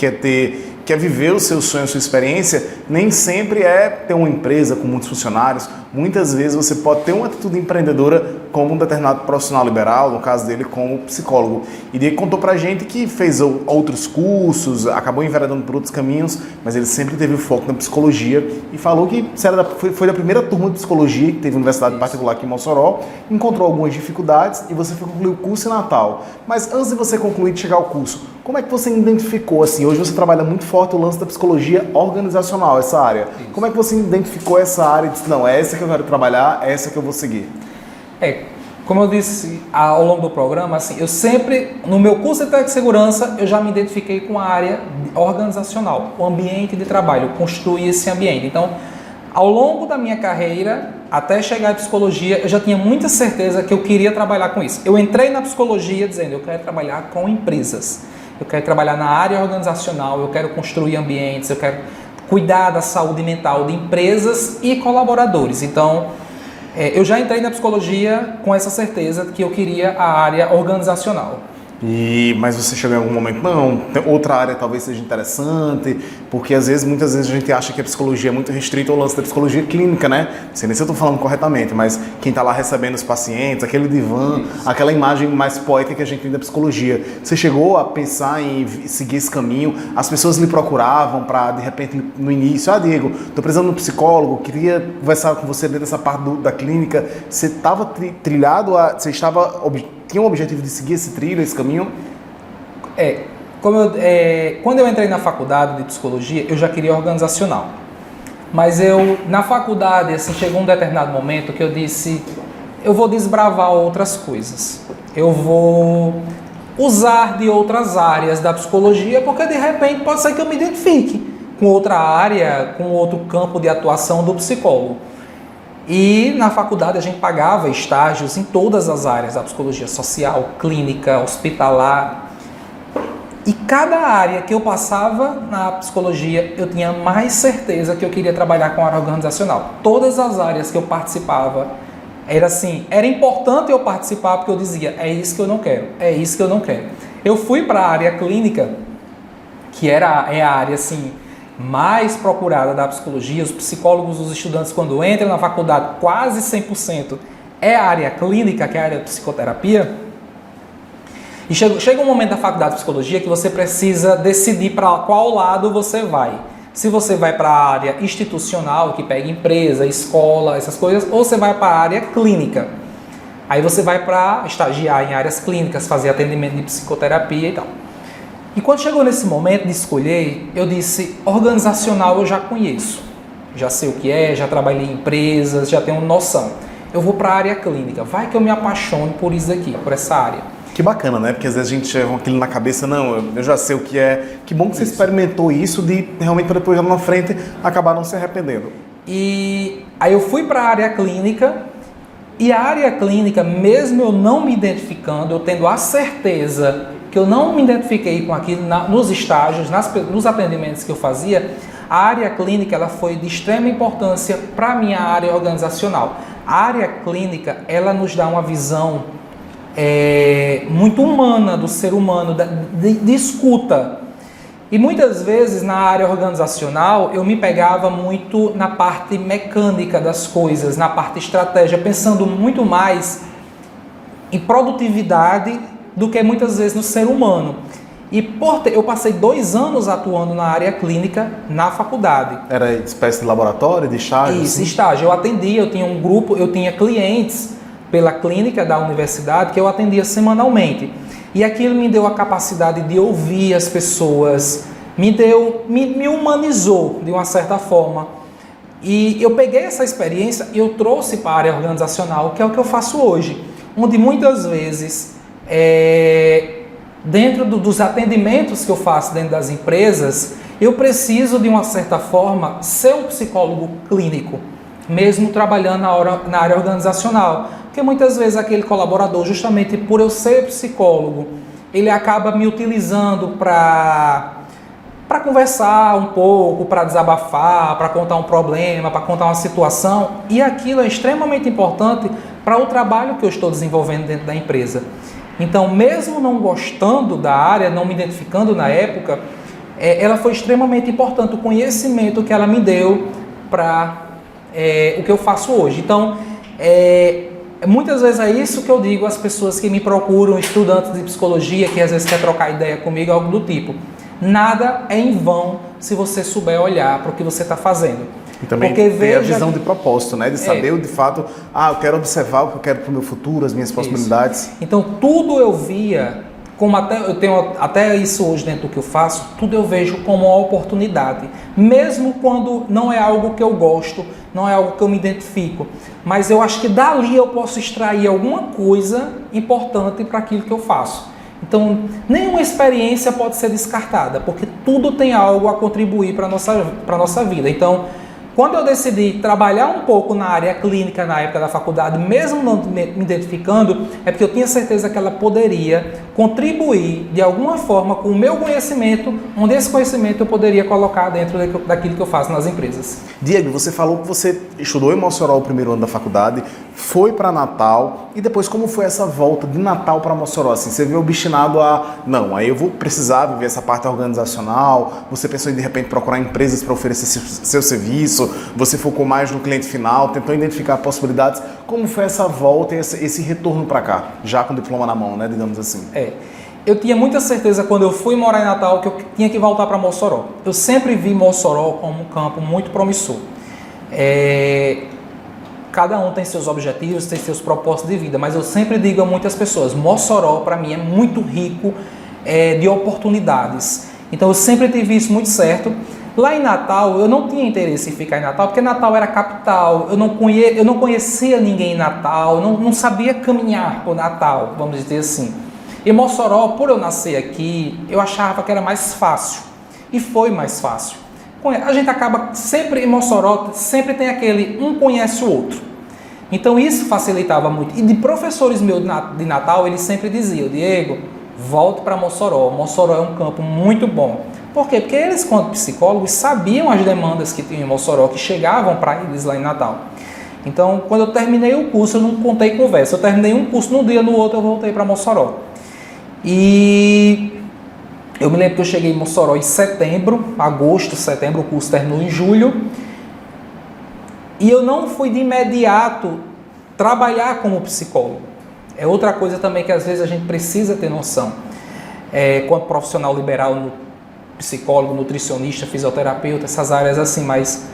quer viver o seu sonho, a sua experiência, nem sempre é ter uma empresa com muitos funcionários. Muitas vezes você pode ter uma atitude empreendedora como um determinado profissional liberal, no caso dele como psicólogo. E ele contou pra gente que fez outros cursos, acabou enveredando por outros caminhos, mas ele sempre teve o foco na psicologia e falou que foi da primeira turma de psicologia, que teve universidade particular aqui em Mossoró, encontrou algumas dificuldades e você foi concluir o curso em Natal. Mas antes de você concluir, de chegar ao curso, como é que você identificou, assim, hoje você trabalha muito forte o lance da psicologia organizacional, essa área. Isso. Como é que você identificou essa área e disse, não, é essa que eu quero trabalhar, é essa que eu vou seguir? Como eu disse ao longo do programa, assim, eu sempre, no meu curso de técnica de segurança, eu já me identifiquei com a área organizacional, o ambiente de trabalho, construir esse ambiente. Então, ao longo da minha carreira, até chegar à psicologia, eu já tinha muita certeza que eu queria trabalhar com isso. Eu entrei na psicologia dizendo, eu quero trabalhar com empresas, eu quero trabalhar na área organizacional, eu quero construir ambientes, eu quero cuidar da saúde mental de empresas e colaboradores. Então, eu já entrei na psicologia com essa certeza de que eu queria a área organizacional. Mas você chegou em algum momento, não, outra área talvez seja interessante, porque muitas vezes a gente acha que a psicologia é muito restrita ao lance da psicologia clínica, né? Não sei nem se eu estou falando corretamente, mas quem está lá recebendo os pacientes, aquele divã, aquela imagem mais poética que a gente tem da psicologia. Você chegou a pensar em seguir esse caminho? As pessoas lhe procuravam para, de repente, no início, Diego, estou precisando de um psicólogo, queria conversar com você dentro dessa parte da clínica. Você estava trilhado, você tinha um objetivo de seguir esse trilho, esse caminho? Quando eu entrei na faculdade de psicologia, eu já queria organizacional. Mas na faculdade, assim, chegou um determinado momento que eu disse, eu vou desbravar outras coisas. Eu vou usar de outras áreas da psicologia, porque de repente pode ser que eu me identifique com outra área, com outro campo de atuação do psicólogo. E na faculdade a gente pagava estágios em todas as áreas da psicologia social, clínica, hospitalar. E cada área que eu passava na psicologia, eu tinha mais certeza que eu queria trabalhar com a área organizacional. Todas as áreas que eu participava, era importante eu participar, porque eu dizia, é isso que eu não quero, é isso que eu não quero. Eu fui para a área clínica, que é a área assim, mais procurada da psicologia. Os psicólogos, os estudantes, quando entram na faculdade, quase 100% é a área clínica, que é a área de psicoterapia. E chega um momento da faculdade de psicologia que você precisa decidir para qual lado você vai. Se você vai para a área institucional, que pega empresa, escola, essas coisas, ou você vai para a área clínica. Aí você vai para estagiar em áreas clínicas, fazer atendimento de psicoterapia e tal. E quando chegou nesse momento de escolher, eu disse, organizacional eu já conheço. Já sei o que é, já trabalhei em empresas, já tenho noção. Eu vou para a área clínica. Vai que eu me apaixone por isso aqui, por essa área. Que bacana, né? Porque às vezes a gente chega com aquilo na cabeça, não, eu já sei o que é. Que bom que você experimentou isso de realmente para depois lá na frente acabar não se arrependendo. E aí eu fui para a área clínica, e a área clínica, mesmo eu não me identificando, eu tendo a certeza que eu não me identifiquei com aquilo nos estágios, nos atendimentos que eu fazia, a área clínica ela foi de extrema importância para a minha área organizacional. A área clínica, ela nos dá uma visão muito humana do ser humano, de escuta. E muitas vezes na área organizacional eu me pegava muito na parte mecânica das coisas, na parte estratégia, pensando muito mais em produtividade do que muitas vezes no ser humano. E eu passei 2 anos atuando na área clínica na faculdade. Era espécie de laboratório, de estágio? Isso, assim? estágio. Eu atendia, eu tinha um grupo, eu tinha clientes pela clínica da universidade que eu atendia semanalmente. E aquilo me deu a capacidade de ouvir as pessoas, me humanizou de uma certa forma. E eu peguei essa experiência e eu trouxe para a área organizacional, que é o que eu faço hoje, onde muitas vezes, dentro dos atendimentos que eu faço dentro das empresas, eu preciso de uma certa forma ser um psicólogo clínico, mesmo trabalhando na área organizacional. Porque muitas vezes aquele colaborador, justamente por eu ser psicólogo, ele acaba me utilizando para conversar um pouco, para desabafar, para contar um problema, para contar uma situação. E aquilo é extremamente importante para o trabalho que eu estou desenvolvendo dentro da empresa. Então, mesmo não gostando da área, não me identificando na época, ela foi extremamente importante, o conhecimento que ela me deu para o que eu faço hoje. Então, muitas vezes é isso que eu digo às pessoas que me procuram, estudantes de psicologia, que às vezes quer trocar ideia comigo, algo do tipo. Nada é em vão se você souber olhar para o que você está fazendo. E também ter a visão de propósito, né? De saber de fato, eu quero observar o que eu quero para o meu futuro, as minhas possibilidades. Então tudo eu via, como eu tenho até isso hoje dentro do que eu faço, tudo eu vejo como uma oportunidade. Mesmo quando não é algo que eu gosto, não é algo que eu me identifico. Mas eu acho que dali eu posso extrair alguma coisa importante para aquilo que eu faço. Então, nenhuma experiência pode ser descartada, porque tudo tem algo a contribuir para a nossa vida. Então, Quando eu decidi trabalhar um pouco na área clínica na época da faculdade, mesmo não me identificando, é porque eu tinha certeza que ela poderia contribuir de alguma forma com o meu conhecimento, onde esse conhecimento eu poderia colocar dentro daquilo que eu faço nas empresas. Diego, você falou que você estudou em Mossoró o primeiro ano da faculdade, foi para Natal, e depois como foi essa volta de Natal para Mossoró? Assim, você veio obstinado a, não, aí eu vou precisar viver essa parte organizacional, você pensou em de repente procurar empresas para oferecer seu serviço, você focou mais no cliente final, tentou identificar possibilidades. Como foi essa volta e esse retorno para cá, já com o diploma na mão, né, digamos assim? Eu tinha muita certeza quando eu fui morar em Natal que eu tinha que voltar para Mossoró. Eu sempre vi Mossoró como um campo muito promissor. Cada um tem seus objetivos, tem seus propósitos de vida, mas eu sempre digo a muitas pessoas, Mossoró para mim é muito rico de oportunidades. Então eu sempre tive isso muito certo. Lá em Natal, eu não tinha interesse em ficar em Natal, porque Natal era capital, eu não conhecia ninguém em Natal, não sabia caminhar por Natal, vamos dizer assim. E Mossoró, por eu nascer aqui, eu achava que era mais fácil, e foi mais fácil. A gente acaba sempre em Mossoró, sempre tem aquele, um conhece o outro. Então isso facilitava muito. E de professores meus de Natal, eles sempre diziam, Diego, volte para Mossoró, Mossoró é um campo muito bom. Por quê? Porque eles, quanto psicólogos, sabiam as demandas que tinham em Mossoró, que chegavam para eles lá em Natal. Então, quando eu terminei o curso, eu não contei conversa. Eu terminei um curso num dia, no outro eu voltei para Mossoró. E eu me lembro que eu cheguei em Mossoró em setembro, agosto, setembro, o curso terminou em julho. E eu não fui de imediato trabalhar como psicólogo. É outra coisa também que às vezes a gente precisa ter noção. Quanto profissional liberal, psicólogo, nutricionista, fisioterapeuta, essas áreas assim, mas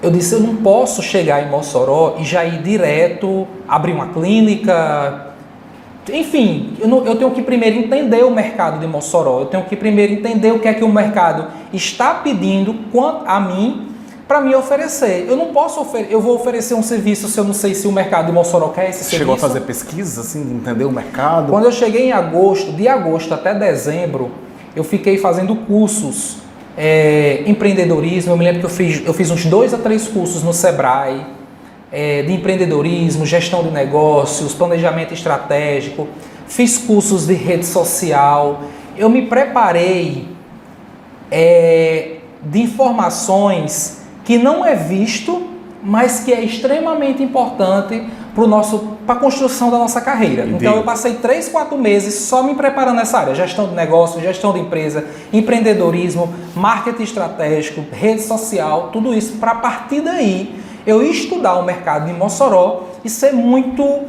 eu disse, eu não posso chegar em Mossoró e já ir direto, abrir uma clínica, enfim, eu tenho que primeiro entender o mercado de Mossoró, eu tenho que primeiro entender o que é que o mercado está pedindo quanto a mim, para me oferecer. Eu não posso eu vou oferecer um serviço se eu não sei se o mercado de Mossoró quer esse serviço. Chegou a fazer pesquisas, assim, de entender o mercado? Quando eu cheguei em agosto, de agosto até dezembro, eu fiquei fazendo cursos, empreendedorismo. Eu me lembro que eu fiz uns 2 a 3 cursos no Sebrae, de empreendedorismo, gestão de negócios, planejamento estratégico. Fiz cursos de rede social. Eu me preparei de informações que não é visto, mas que é extremamente importante para a construção da nossa carreira. Entendi. Então eu passei 3, 4 meses só me preparando nessa área, gestão de negócio, gestão de empresa, empreendedorismo, marketing estratégico, rede social, tudo isso para a partir daí eu estudar o mercado de Mossoró e ser muito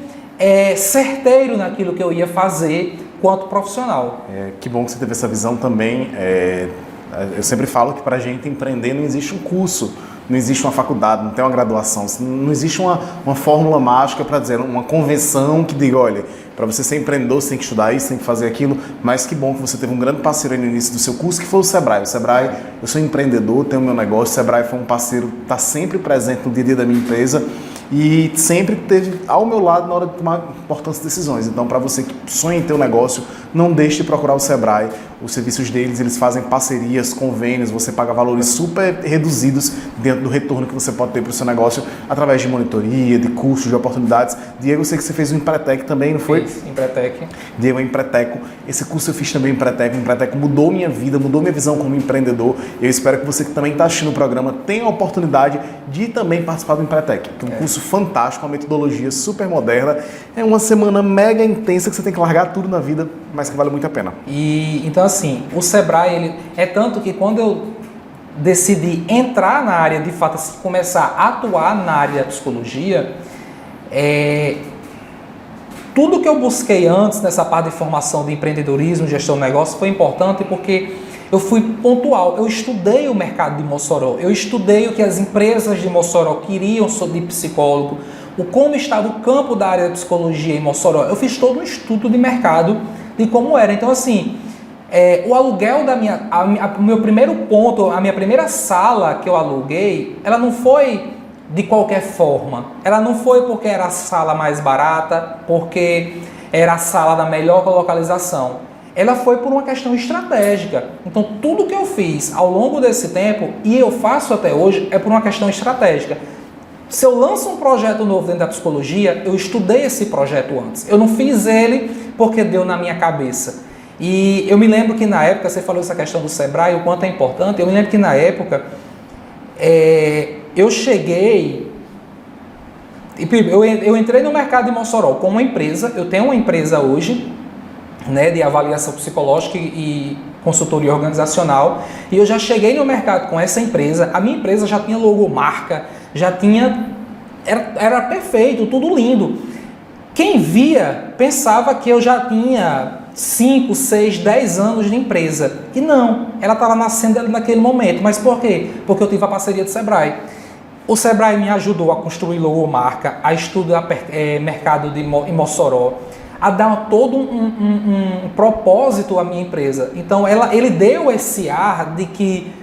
certeiro naquilo que eu ia fazer quanto profissional. Que bom que você teve essa visão também. Eu sempre falo que para a gente empreender não existe um curso, não existe uma faculdade, não tem uma graduação, não existe uma fórmula mágica para dizer, uma convenção que diga, olha, para você ser empreendedor você tem que estudar isso, tem que fazer aquilo, mas que bom que você teve um grande parceiro no início do seu curso, que foi o Sebrae. O Sebrae, eu sou empreendedor, tenho meu negócio, o Sebrae foi um parceiro, está sempre presente no dia a dia da minha empresa e sempre esteve ao meu lado na hora de tomar importantes decisões. Então, para você que sonha em ter um negócio, não deixe de procurar o Sebrae. Os serviços deles, eles fazem parcerias, convênios, você paga valores super reduzidos dentro do retorno que você pode ter para o seu negócio através de monitoria, de custos, de oportunidades. Diego, eu sei que você fez o Empretec também, não foi? Fiz, Empretec. Diego, Empreteco. Esse curso eu fiz também Empreteco. Empreteco mudou minha vida, mudou minha visão como empreendedor. Eu espero que você que também está assistindo o programa tenha a oportunidade de também participar do Empretec, que é um curso fantástico, uma metodologia super moderna. É uma semana mega intensa que você tem que largar tudo na vida, mas que vale muito a pena. Então assim, o Sebrae, ele é tanto que quando eu decidi entrar na área, de fato, assim, começar a atuar na área da psicologia, tudo que eu busquei antes nessa parte de formação de empreendedorismo, gestão de negócio, foi importante porque eu fui pontual, eu estudei o mercado de Mossoró, eu estudei o que as empresas de Mossoró queriam sobre psicólogo, como estava o campo da área de psicologia em Mossoró. Eu fiz todo um estudo de mercado de como era. Então assim, o aluguel meu primeiro ponto, a minha primeira sala que eu aluguei, ela não foi de qualquer forma. Ela não foi porque era a sala mais barata, porque era a sala da melhor localização. ela foi por uma questão estratégica. Então, tudo que eu fiz ao longo desse tempo, e eu faço até hoje, é por uma questão estratégica. Se eu lanço um projeto novo dentro da psicologia, eu estudei esse projeto antes. Eu não fiz ele porque deu na minha cabeça. E eu me lembro que na época, você falou essa questão do Sebrae, o quanto é importante, eu me lembro que na época, eu cheguei... Eu entrei no mercado de Mossoró com uma empresa, eu tenho uma empresa hoje, né, de avaliação psicológica e consultoria organizacional, e eu já cheguei no mercado com essa empresa, a minha empresa já tinha logomarca, já tinha... Era perfeito, tudo lindo. Quem via pensava que eu já tinha 5, 6, 10 anos de empresa. E não, ela estava nascendo naquele momento. Mas por quê? Porque eu tive a parceria do Sebrae. O Sebrae me ajudou a construir logomarca, a estudar mercado em Mossoró, a dar todo um propósito à minha empresa. Então, ele deu esse ar de que,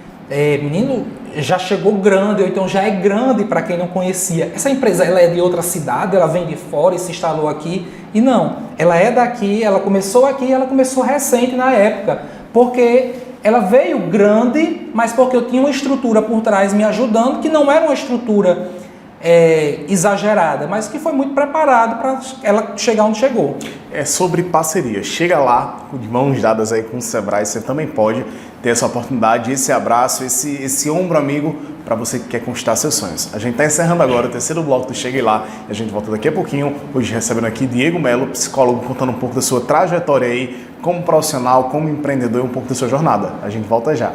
menino, já chegou grande, ou então já é grande para quem não conhecia. Essa empresa ela é de outra cidade, ela vem de fora e se instalou aqui. E não, ela é daqui, ela começou aqui, ela começou recente na época, porque ela veio grande, mas porque eu tinha uma estrutura por trás me ajudando, que não era uma estrutura exagerada, mas que foi muito preparado para ela chegar onde chegou. É sobre parceria. Chega lá, de mãos dadas aí com o Sebrae, você também pode ter essa oportunidade, esse abraço, esse ombro amigo para você que quer conquistar seus sonhos. A gente está encerrando agora o terceiro bloco do Chegue Lá e a gente volta daqui a pouquinho, hoje recebendo aqui Diego Melo, psicólogo, contando um pouco da sua trajetória aí como profissional, como empreendedor e um pouco da sua jornada. A gente volta já.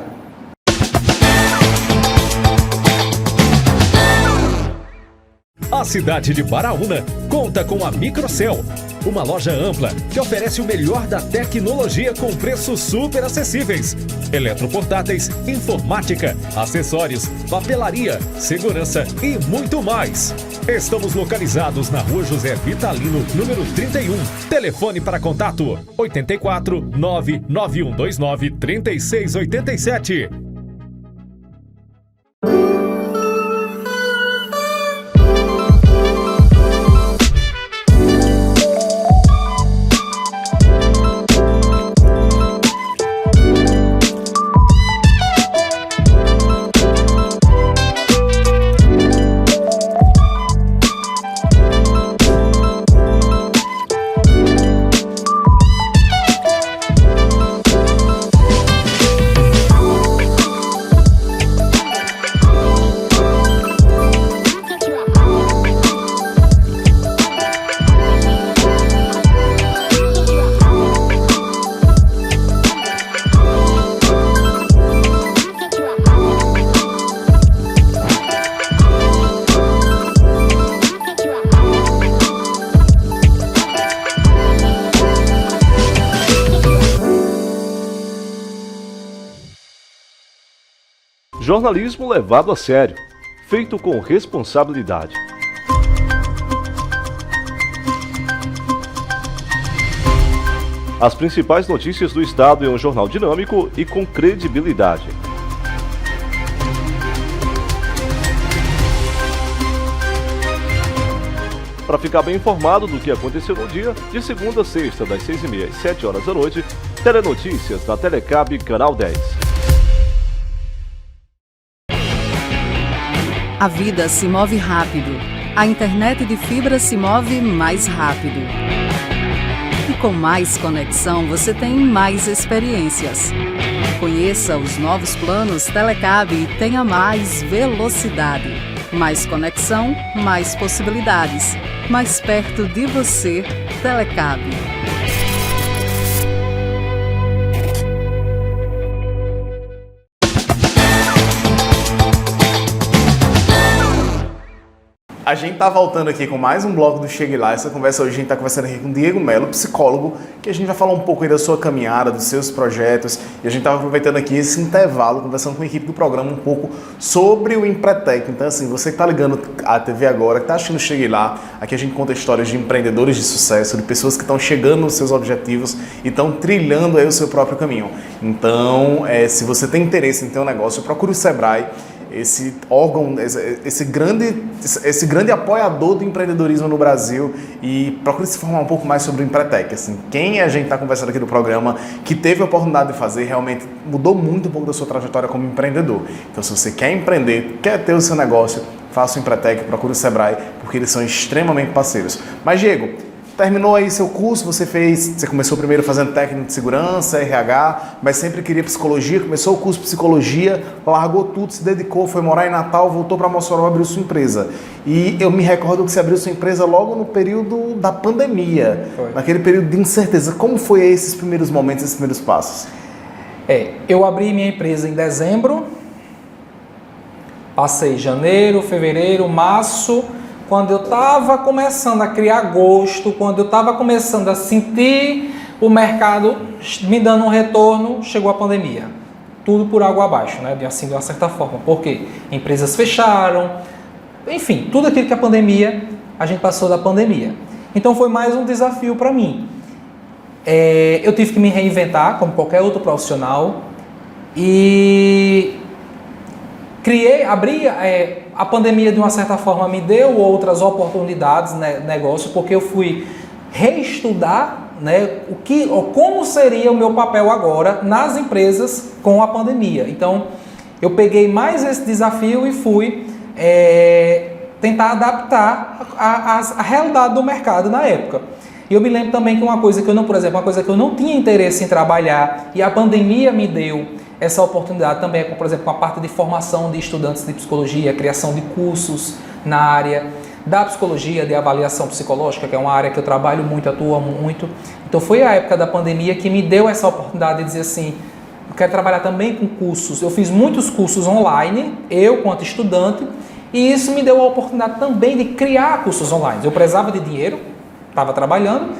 A cidade de Baraúna conta com a Microcel, uma loja ampla que oferece o melhor da tecnologia com preços super acessíveis. Eletroportáteis, informática, acessórios, papelaria, segurança e muito mais. Estamos localizados na Rua José Vitalino, número 31. Telefone para contato 84 99129 3687. Jornalismo levado a sério, feito com responsabilidade. As principais notícias do estado em um jornal dinâmico e com credibilidade. Para ficar bem informado do que aconteceu no dia, de segunda a sexta, das 6h30 às 7 horas da noite, Telenotícias na Telecab Canal 10. A vida se move rápido. A internet de fibra se move mais rápido. E com mais conexão, você tem mais experiências. Conheça os novos planos Telecab e tenha mais velocidade. Mais conexão, mais possibilidades. Mais perto de você, Telecab. A gente tá voltando aqui com mais um bloco do Chegue Lá. Essa conversa hoje a gente tá conversando aqui com o Diego Melo, psicólogo, que a gente vai falar um pouco aí da sua caminhada, dos seus projetos. E a gente tava aproveitando aqui esse intervalo, conversando com a equipe do programa um pouco sobre o Empretec. Então, assim, você que tá ligando a TV agora, que tá assistindo o Chegue Lá, aqui a gente conta histórias de empreendedores de sucesso, de pessoas que estão chegando nos seus objetivos e estão trilhando aí o seu próprio caminho. Então, se você tem interesse em ter um negócio, procure o Sebrae. esse órgão, esse grande apoiador do empreendedorismo no Brasil, e procure se informar um pouco mais sobre o Empretec. Assim, quem a gente está conversando aqui no programa, que teve a oportunidade de fazer, realmente mudou muito um pouco da sua trajetória como empreendedor. Então, se você quer empreender, quer ter o seu negócio, faça o Empretec, procure o Sebrae, porque eles são extremamente parceiros. Mas, Diego, terminou aí seu curso, você começou primeiro fazendo técnico de segurança, RH, mas sempre queria psicologia, começou o curso de psicologia, largou tudo, se dedicou, foi morar em Natal, voltou para Mossoró, abriu sua empresa. E eu me recordo que você abriu sua empresa logo no período da pandemia, naquele período de incerteza. Como foi esses primeiros momentos, esses primeiros passos? Eu abri minha empresa em dezembro, passei janeiro, fevereiro, março. Quando eu estava começando a criar gosto, quando eu estava começando a sentir o mercado me dando um retorno, chegou a pandemia. Tudo por água abaixo, né? Assim, de uma certa forma. Por quê? Empresas fecharam, enfim, tudo aquilo que a pandemia, a gente passou da pandemia. Então foi mais um desafio para mim. Eu tive que me reinventar, como qualquer outro profissional, e a pandemia de uma certa forma me deu outras oportunidades, né, negócio, porque eu fui reestudar, né, como seria o meu papel agora nas empresas com a pandemia. Então eu peguei mais esse desafio e fui tentar adaptar a realidade do mercado na época. E eu me lembro também que uma coisa que eu não tinha interesse em trabalhar, e a pandemia me deu essa oportunidade também, por exemplo, com a parte de formação de estudantes de psicologia, criação de cursos na área da psicologia, de avaliação psicológica, que é uma área que eu trabalho muito, atuo muito. Então foi a época da pandemia que me deu essa oportunidade de dizer assim, eu quero trabalhar também com cursos. Eu fiz muitos cursos online, eu quanto estudante, e isso me deu a oportunidade também de criar cursos online. Eu precisava de dinheiro, estava trabalhando,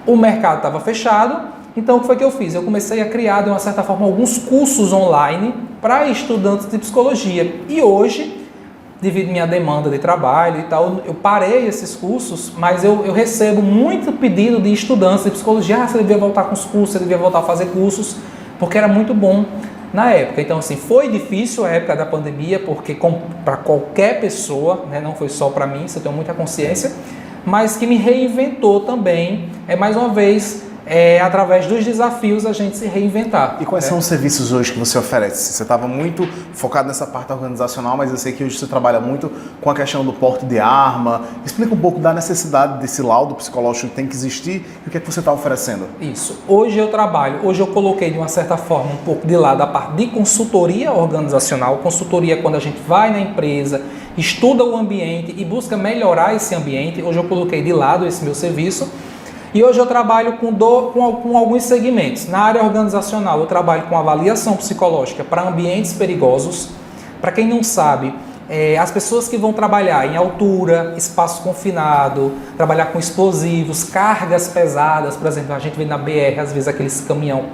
o mercado estava fechado. Então, o que foi que eu fiz? Eu comecei a criar, de uma certa forma, alguns cursos online para estudantes de psicologia. E hoje, devido à minha demanda de trabalho e tal, eu parei esses cursos, mas eu recebo muito pedido de estudantes de psicologia. Você devia voltar com os cursos, você devia voltar a fazer cursos, porque era muito bom na época. Então, assim, foi difícil a época da pandemia, porque para qualquer pessoa, né, não foi só para mim, isso eu tenho muita consciência, mas que me reinventou também, mais uma vez, através dos desafios a gente se reinventar. E quais são os serviços hoje que você oferece? Você estava muito focado nessa parte organizacional, mas eu sei que hoje você trabalha muito com a questão do porte de arma. Explica um pouco da necessidade desse laudo psicológico que tem que existir e o que é que você está oferecendo. Isso. Hoje eu coloquei de uma certa forma um pouco de lado a parte de consultoria organizacional. Consultoria é quando a gente vai na empresa, estuda o ambiente e busca melhorar esse ambiente. Hoje eu coloquei de lado esse meu serviço. E hoje eu trabalho com alguns segmentos. Na área organizacional, eu trabalho com avaliação psicológica para ambientes perigosos. Para quem não sabe, as pessoas que vão trabalhar em altura, espaço confinado, trabalhar com explosivos, cargas pesadas, por exemplo, a gente vê na BR, às vezes, aqueles caminhão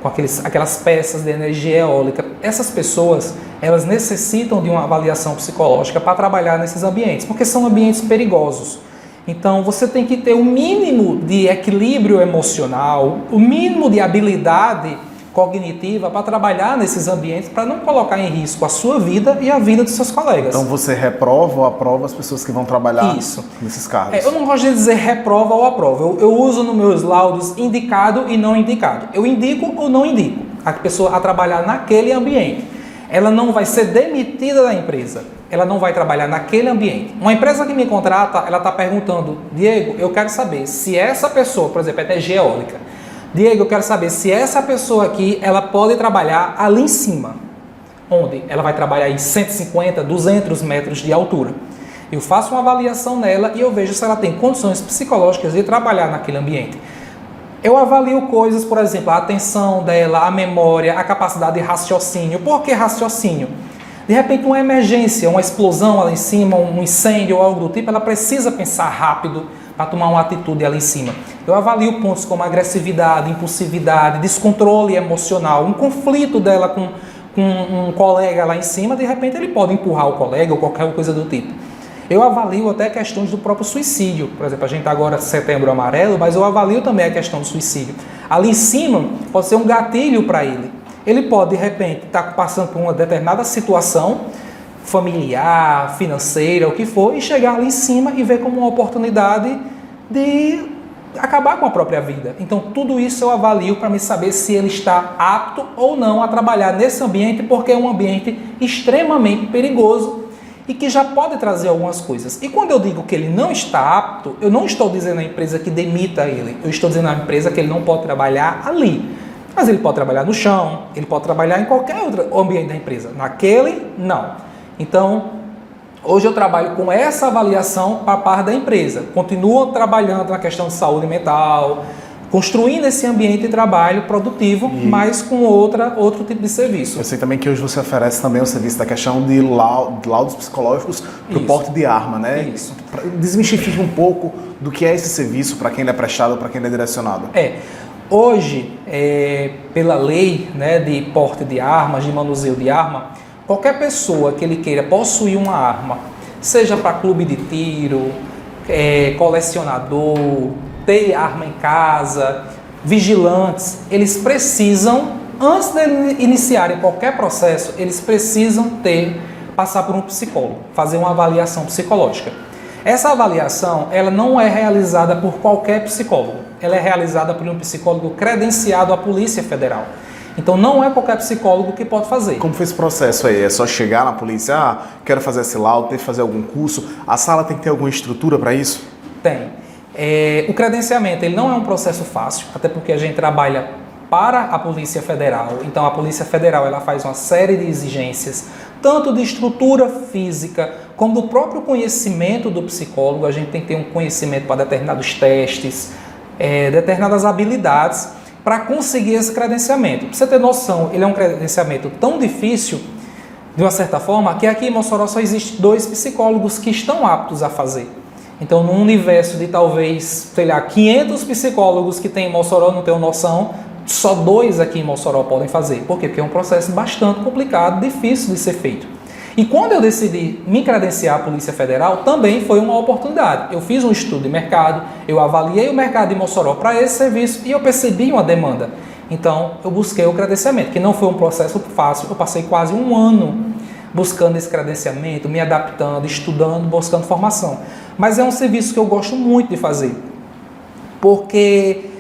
com aquelas peças de energia eólica. Essas pessoas, elas necessitam de uma avaliação psicológica para trabalhar nesses ambientes, porque são ambientes perigosos. Então, você tem que ter o mínimo de equilíbrio emocional, o mínimo de habilidade cognitiva para trabalhar nesses ambientes, para não colocar em risco a sua vida e a vida dos seus colegas. Então, você reprova ou aprova as pessoas que vão trabalhar nesses cargos? Eu não gosto de dizer reprova ou aprova. Eu uso nos meus laudos indicado e não indicado. Eu indico ou não indico a pessoa a trabalhar naquele ambiente. Ela não vai ser demitida da empresa. Ela não vai trabalhar naquele ambiente. Uma empresa que me contrata, ela está perguntando, Diego, eu quero saber se essa pessoa, por exemplo, energia eólica, Diego, eu quero saber se essa pessoa aqui, ela pode trabalhar ali em cima. Onde? Ela vai trabalhar em 150, 200 metros de altura. Eu faço uma avaliação nela e eu vejo se ela tem condições psicológicas de trabalhar naquele ambiente. Eu avalio coisas, por exemplo, a atenção dela, a memória, a capacidade de raciocínio. Por que raciocínio? De repente, uma emergência, uma explosão ali em cima, um incêndio ou algo do tipo, ela precisa pensar rápido para tomar uma atitude ali em cima. Eu avalio pontos como agressividade, impulsividade, descontrole emocional, um conflito dela com um colega lá em cima, de repente ele pode empurrar o colega ou qualquer coisa do tipo. Eu avalio até questões do próprio suicídio. Por exemplo, a gente está agora Setembro Amarelo, mas eu avalio também a questão do suicídio. Ali em cima pode ser um gatilho para ele. Ele pode, de repente, estar passando por uma determinada situação familiar, financeira, o que for, e chegar ali em cima e ver como uma oportunidade de acabar com a própria vida. Então, tudo isso eu avalio para me saber se ele está apto ou não a trabalhar nesse ambiente, porque é um ambiente extremamente perigoso e que já pode trazer algumas coisas. E quando eu digo que ele não está apto, eu não estou dizendo à empresa que demita ele, eu estou dizendo à empresa que ele não pode trabalhar ali. Mas ele pode trabalhar no chão, ele pode trabalhar em qualquer outro ambiente da empresa. Naquele, não. Então, hoje eu trabalho com essa avaliação para a parte da empresa. Continuo trabalhando na questão de saúde mental, construindo esse ambiente de trabalho produtivo, mas com outro tipo de serviço. Eu sei também que hoje você oferece também o serviço da questão de laudos psicológicos para o porte de arma, né? Isso. Desmistifique um pouco do que é esse serviço, para quem ele é prestado, para quem ele é direcionado. Hoje, pela lei, né, de porte de armas, de manuseio de arma, qualquer pessoa que ele queira possuir uma arma, seja para clube de tiro, colecionador, ter arma em casa, vigilantes, eles precisam, antes de iniciarem qualquer processo, eles precisam passar por um psicólogo, fazer uma avaliação psicológica. Essa avaliação, ela não é realizada por qualquer psicólogo, ela é realizada por um psicólogo credenciado à Polícia Federal. Então não é qualquer psicólogo que pode fazer. Como foi esse processo aí? É só chegar na polícia, quero fazer esse laudo, tem que fazer algum curso, a sala tem que ter alguma estrutura para isso? Tem. O credenciamento ele não é um processo fácil, até porque a gente trabalha para a Polícia Federal. Então a Polícia Federal ela faz uma série de exigências, tanto de estrutura física, como do próprio conhecimento do psicólogo. A gente tem que ter um conhecimento para determinados testes, determinadas habilidades, para conseguir esse credenciamento. Para você ter noção, ele é um credenciamento tão difícil, de uma certa forma, que aqui em Mossoró só existe 2 psicólogos que estão aptos a fazer. Então, num universo de talvez, sei lá, 500 psicólogos que tem em Mossoró, não tenho noção, só 2 aqui em Mossoró podem fazer. Por quê? Porque é um processo bastante complicado, difícil de ser feito. E quando eu decidi me credenciar à Polícia Federal, também foi uma oportunidade. Eu fiz um estudo de mercado, eu avaliei o mercado de Mossoró para esse serviço e eu percebi uma demanda. Então, eu busquei o credenciamento, que não foi um processo fácil. Eu passei quase um ano buscando esse credenciamento, me adaptando, estudando, buscando formação. Mas é um serviço que eu gosto muito de fazer, porque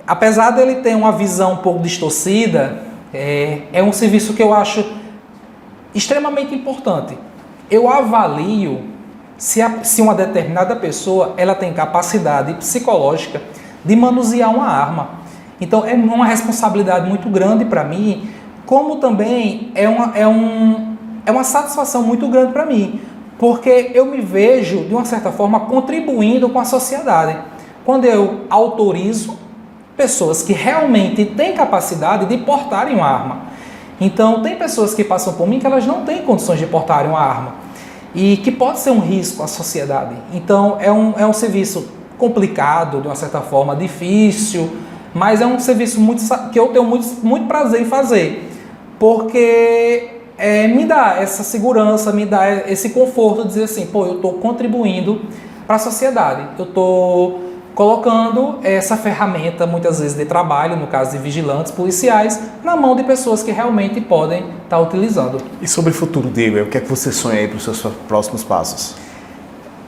apesar dele ter uma visão um pouco distorcida, é um serviço que eu acho extremamente importante. Eu avalio se uma determinada pessoa ela tem capacidade psicológica de manusear uma arma. Então é uma responsabilidade muito grande para mim, como também é uma satisfação muito grande para mim, porque eu me vejo, de uma certa forma, contribuindo com a sociedade. Quando eu autorizo pessoas que realmente têm capacidade de portarem uma arma. Então, tem pessoas que passam por mim que elas não têm condições de portarem uma arma e que pode ser um risco à sociedade. Então, é um serviço complicado, de uma certa forma, difícil, mas é um serviço que eu tenho muito prazer em fazer, porque me dá essa segurança, me dá esse conforto de dizer assim, eu estou contribuindo para a sociedade, eu estou colocando essa ferramenta, muitas vezes de trabalho, no caso de vigilantes policiais, na mão de pessoas que realmente podem estar utilizando. E sobre o futuro dele, o que é que você sonha aí para os seus próximos passos?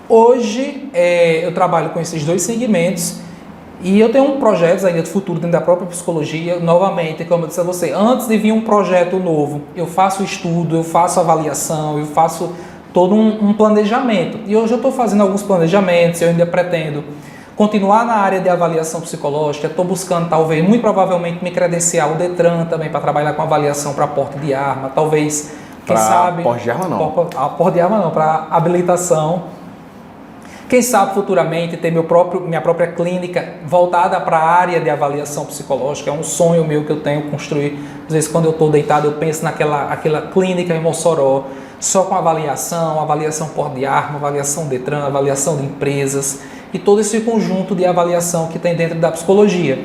Hoje, eu trabalho com esses 2 segmentos e eu tenho projetos ainda de futuro dentro da própria psicologia. Novamente, como eu disse a você, antes de vir um projeto novo, eu faço estudo, eu faço avaliação, eu faço todo um planejamento. E hoje eu estou fazendo alguns planejamentos, eu ainda pretendo continuar na área de avaliação psicológica, estou buscando, talvez, muito provavelmente, me credenciar ao Detran também para trabalhar com avaliação para porte de arma, talvez, quem sabe... Porte de arma não. Porte de arma não, para habilitação. Quem sabe, futuramente, ter minha própria clínica voltada para a área de avaliação psicológica. É um sonho meu que eu tenho construir. Às vezes, quando eu estou deitado, eu penso aquela clínica em Mossoró, só com avaliação porte de arma, avaliação Detran, avaliação de empresas, e todo esse conjunto de avaliação que tem dentro da psicologia.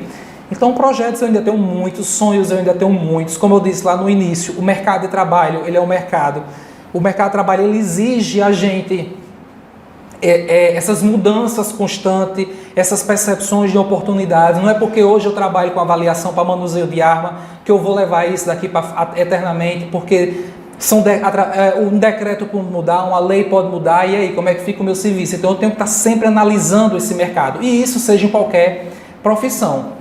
Então, projetos eu ainda tenho muitos, sonhos eu ainda tenho muitos. Como eu disse lá no início, o mercado de trabalho, ele é um mercado. O mercado de trabalho, ele exige a gente essas mudanças constantes, essas percepções de oportunidades. Não é porque hoje eu trabalho com avaliação para manuseio de arma que eu vou levar isso daqui para eternamente, porque um decreto pode mudar, uma lei pode mudar, e aí, como é que fica o meu serviço? Então eu tenho que estar sempre analisando esse mercado, e isso seja em qualquer profissão.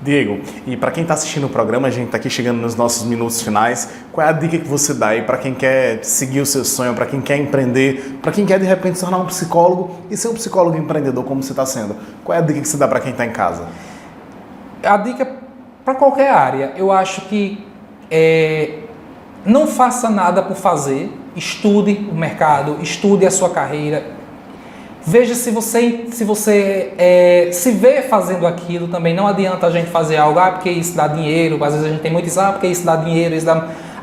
Diego, e para quem está assistindo o programa, a gente está aqui chegando nos nossos minutos finais, qual é a dica que você dá aí para quem quer seguir o seu sonho, para quem quer empreender, para quem quer de repente se tornar um psicólogo e ser um psicólogo empreendedor como você está sendo? Qual é a dica que você dá para quem está em casa? A dica para qualquer área, eu acho que não faça nada por fazer, estude o mercado, estude a sua carreira. Veja se você se vê fazendo aquilo também. Não adianta a gente fazer algo, porque isso dá dinheiro. Às vezes a gente tem muito isso, porque isso dá dinheiro.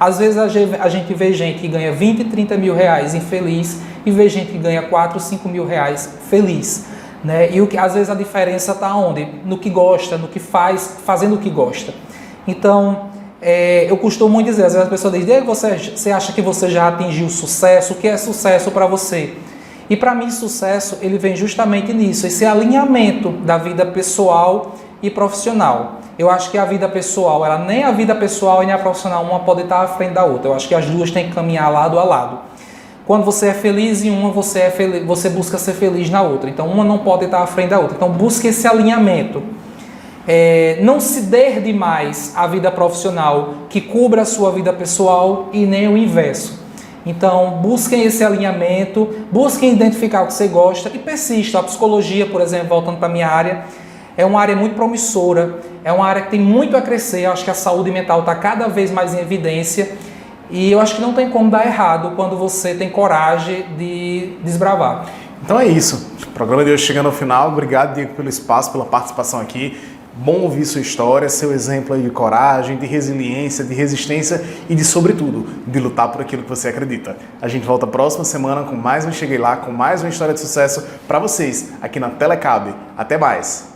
Às vezes a gente vê gente que ganha 20, 30 mil reais infeliz e vê gente que ganha 4, 5 mil reais feliz. Né? E às vezes a diferença está onde? No que gosta, no que faz, fazendo o que gosta. Então, eu costumo muito dizer, às vezes a pessoa diz, Diego, você acha que você já atingiu sucesso? O que é sucesso para você? E para mim, sucesso, ele vem justamente nisso, esse alinhamento da vida pessoal e profissional. Eu acho que a vida pessoal, nem a vida pessoal e nem a profissional, uma pode estar à frente da outra. Eu acho que as duas têm que caminhar lado a lado. Quando você é feliz em uma, você busca ser feliz na outra. Então, uma não pode estar à frente da outra. Então, busque esse alinhamento. Não se der demais à vida profissional que cubra a sua vida pessoal e nem o inverso. Então, busquem esse alinhamento, busquem identificar o que você gosta e persista. A psicologia, por exemplo, voltando para a minha área, é uma área muito promissora, é uma área que tem muito a crescer. Eu acho que a saúde mental está cada vez mais em evidência e eu acho que não tem como dar errado quando você tem coragem de desbravar. Então é isso. O programa de hoje chegando ao final. Obrigado, Diego, pelo espaço, pela participação aqui. Bom ouvir sua história, seu exemplo aí de coragem, de resiliência, de resistência e de, sobretudo, de lutar por aquilo que você acredita. A gente volta próxima semana com mais um Cheguei Lá, com mais uma história de sucesso para vocês aqui na Telecab. Até mais!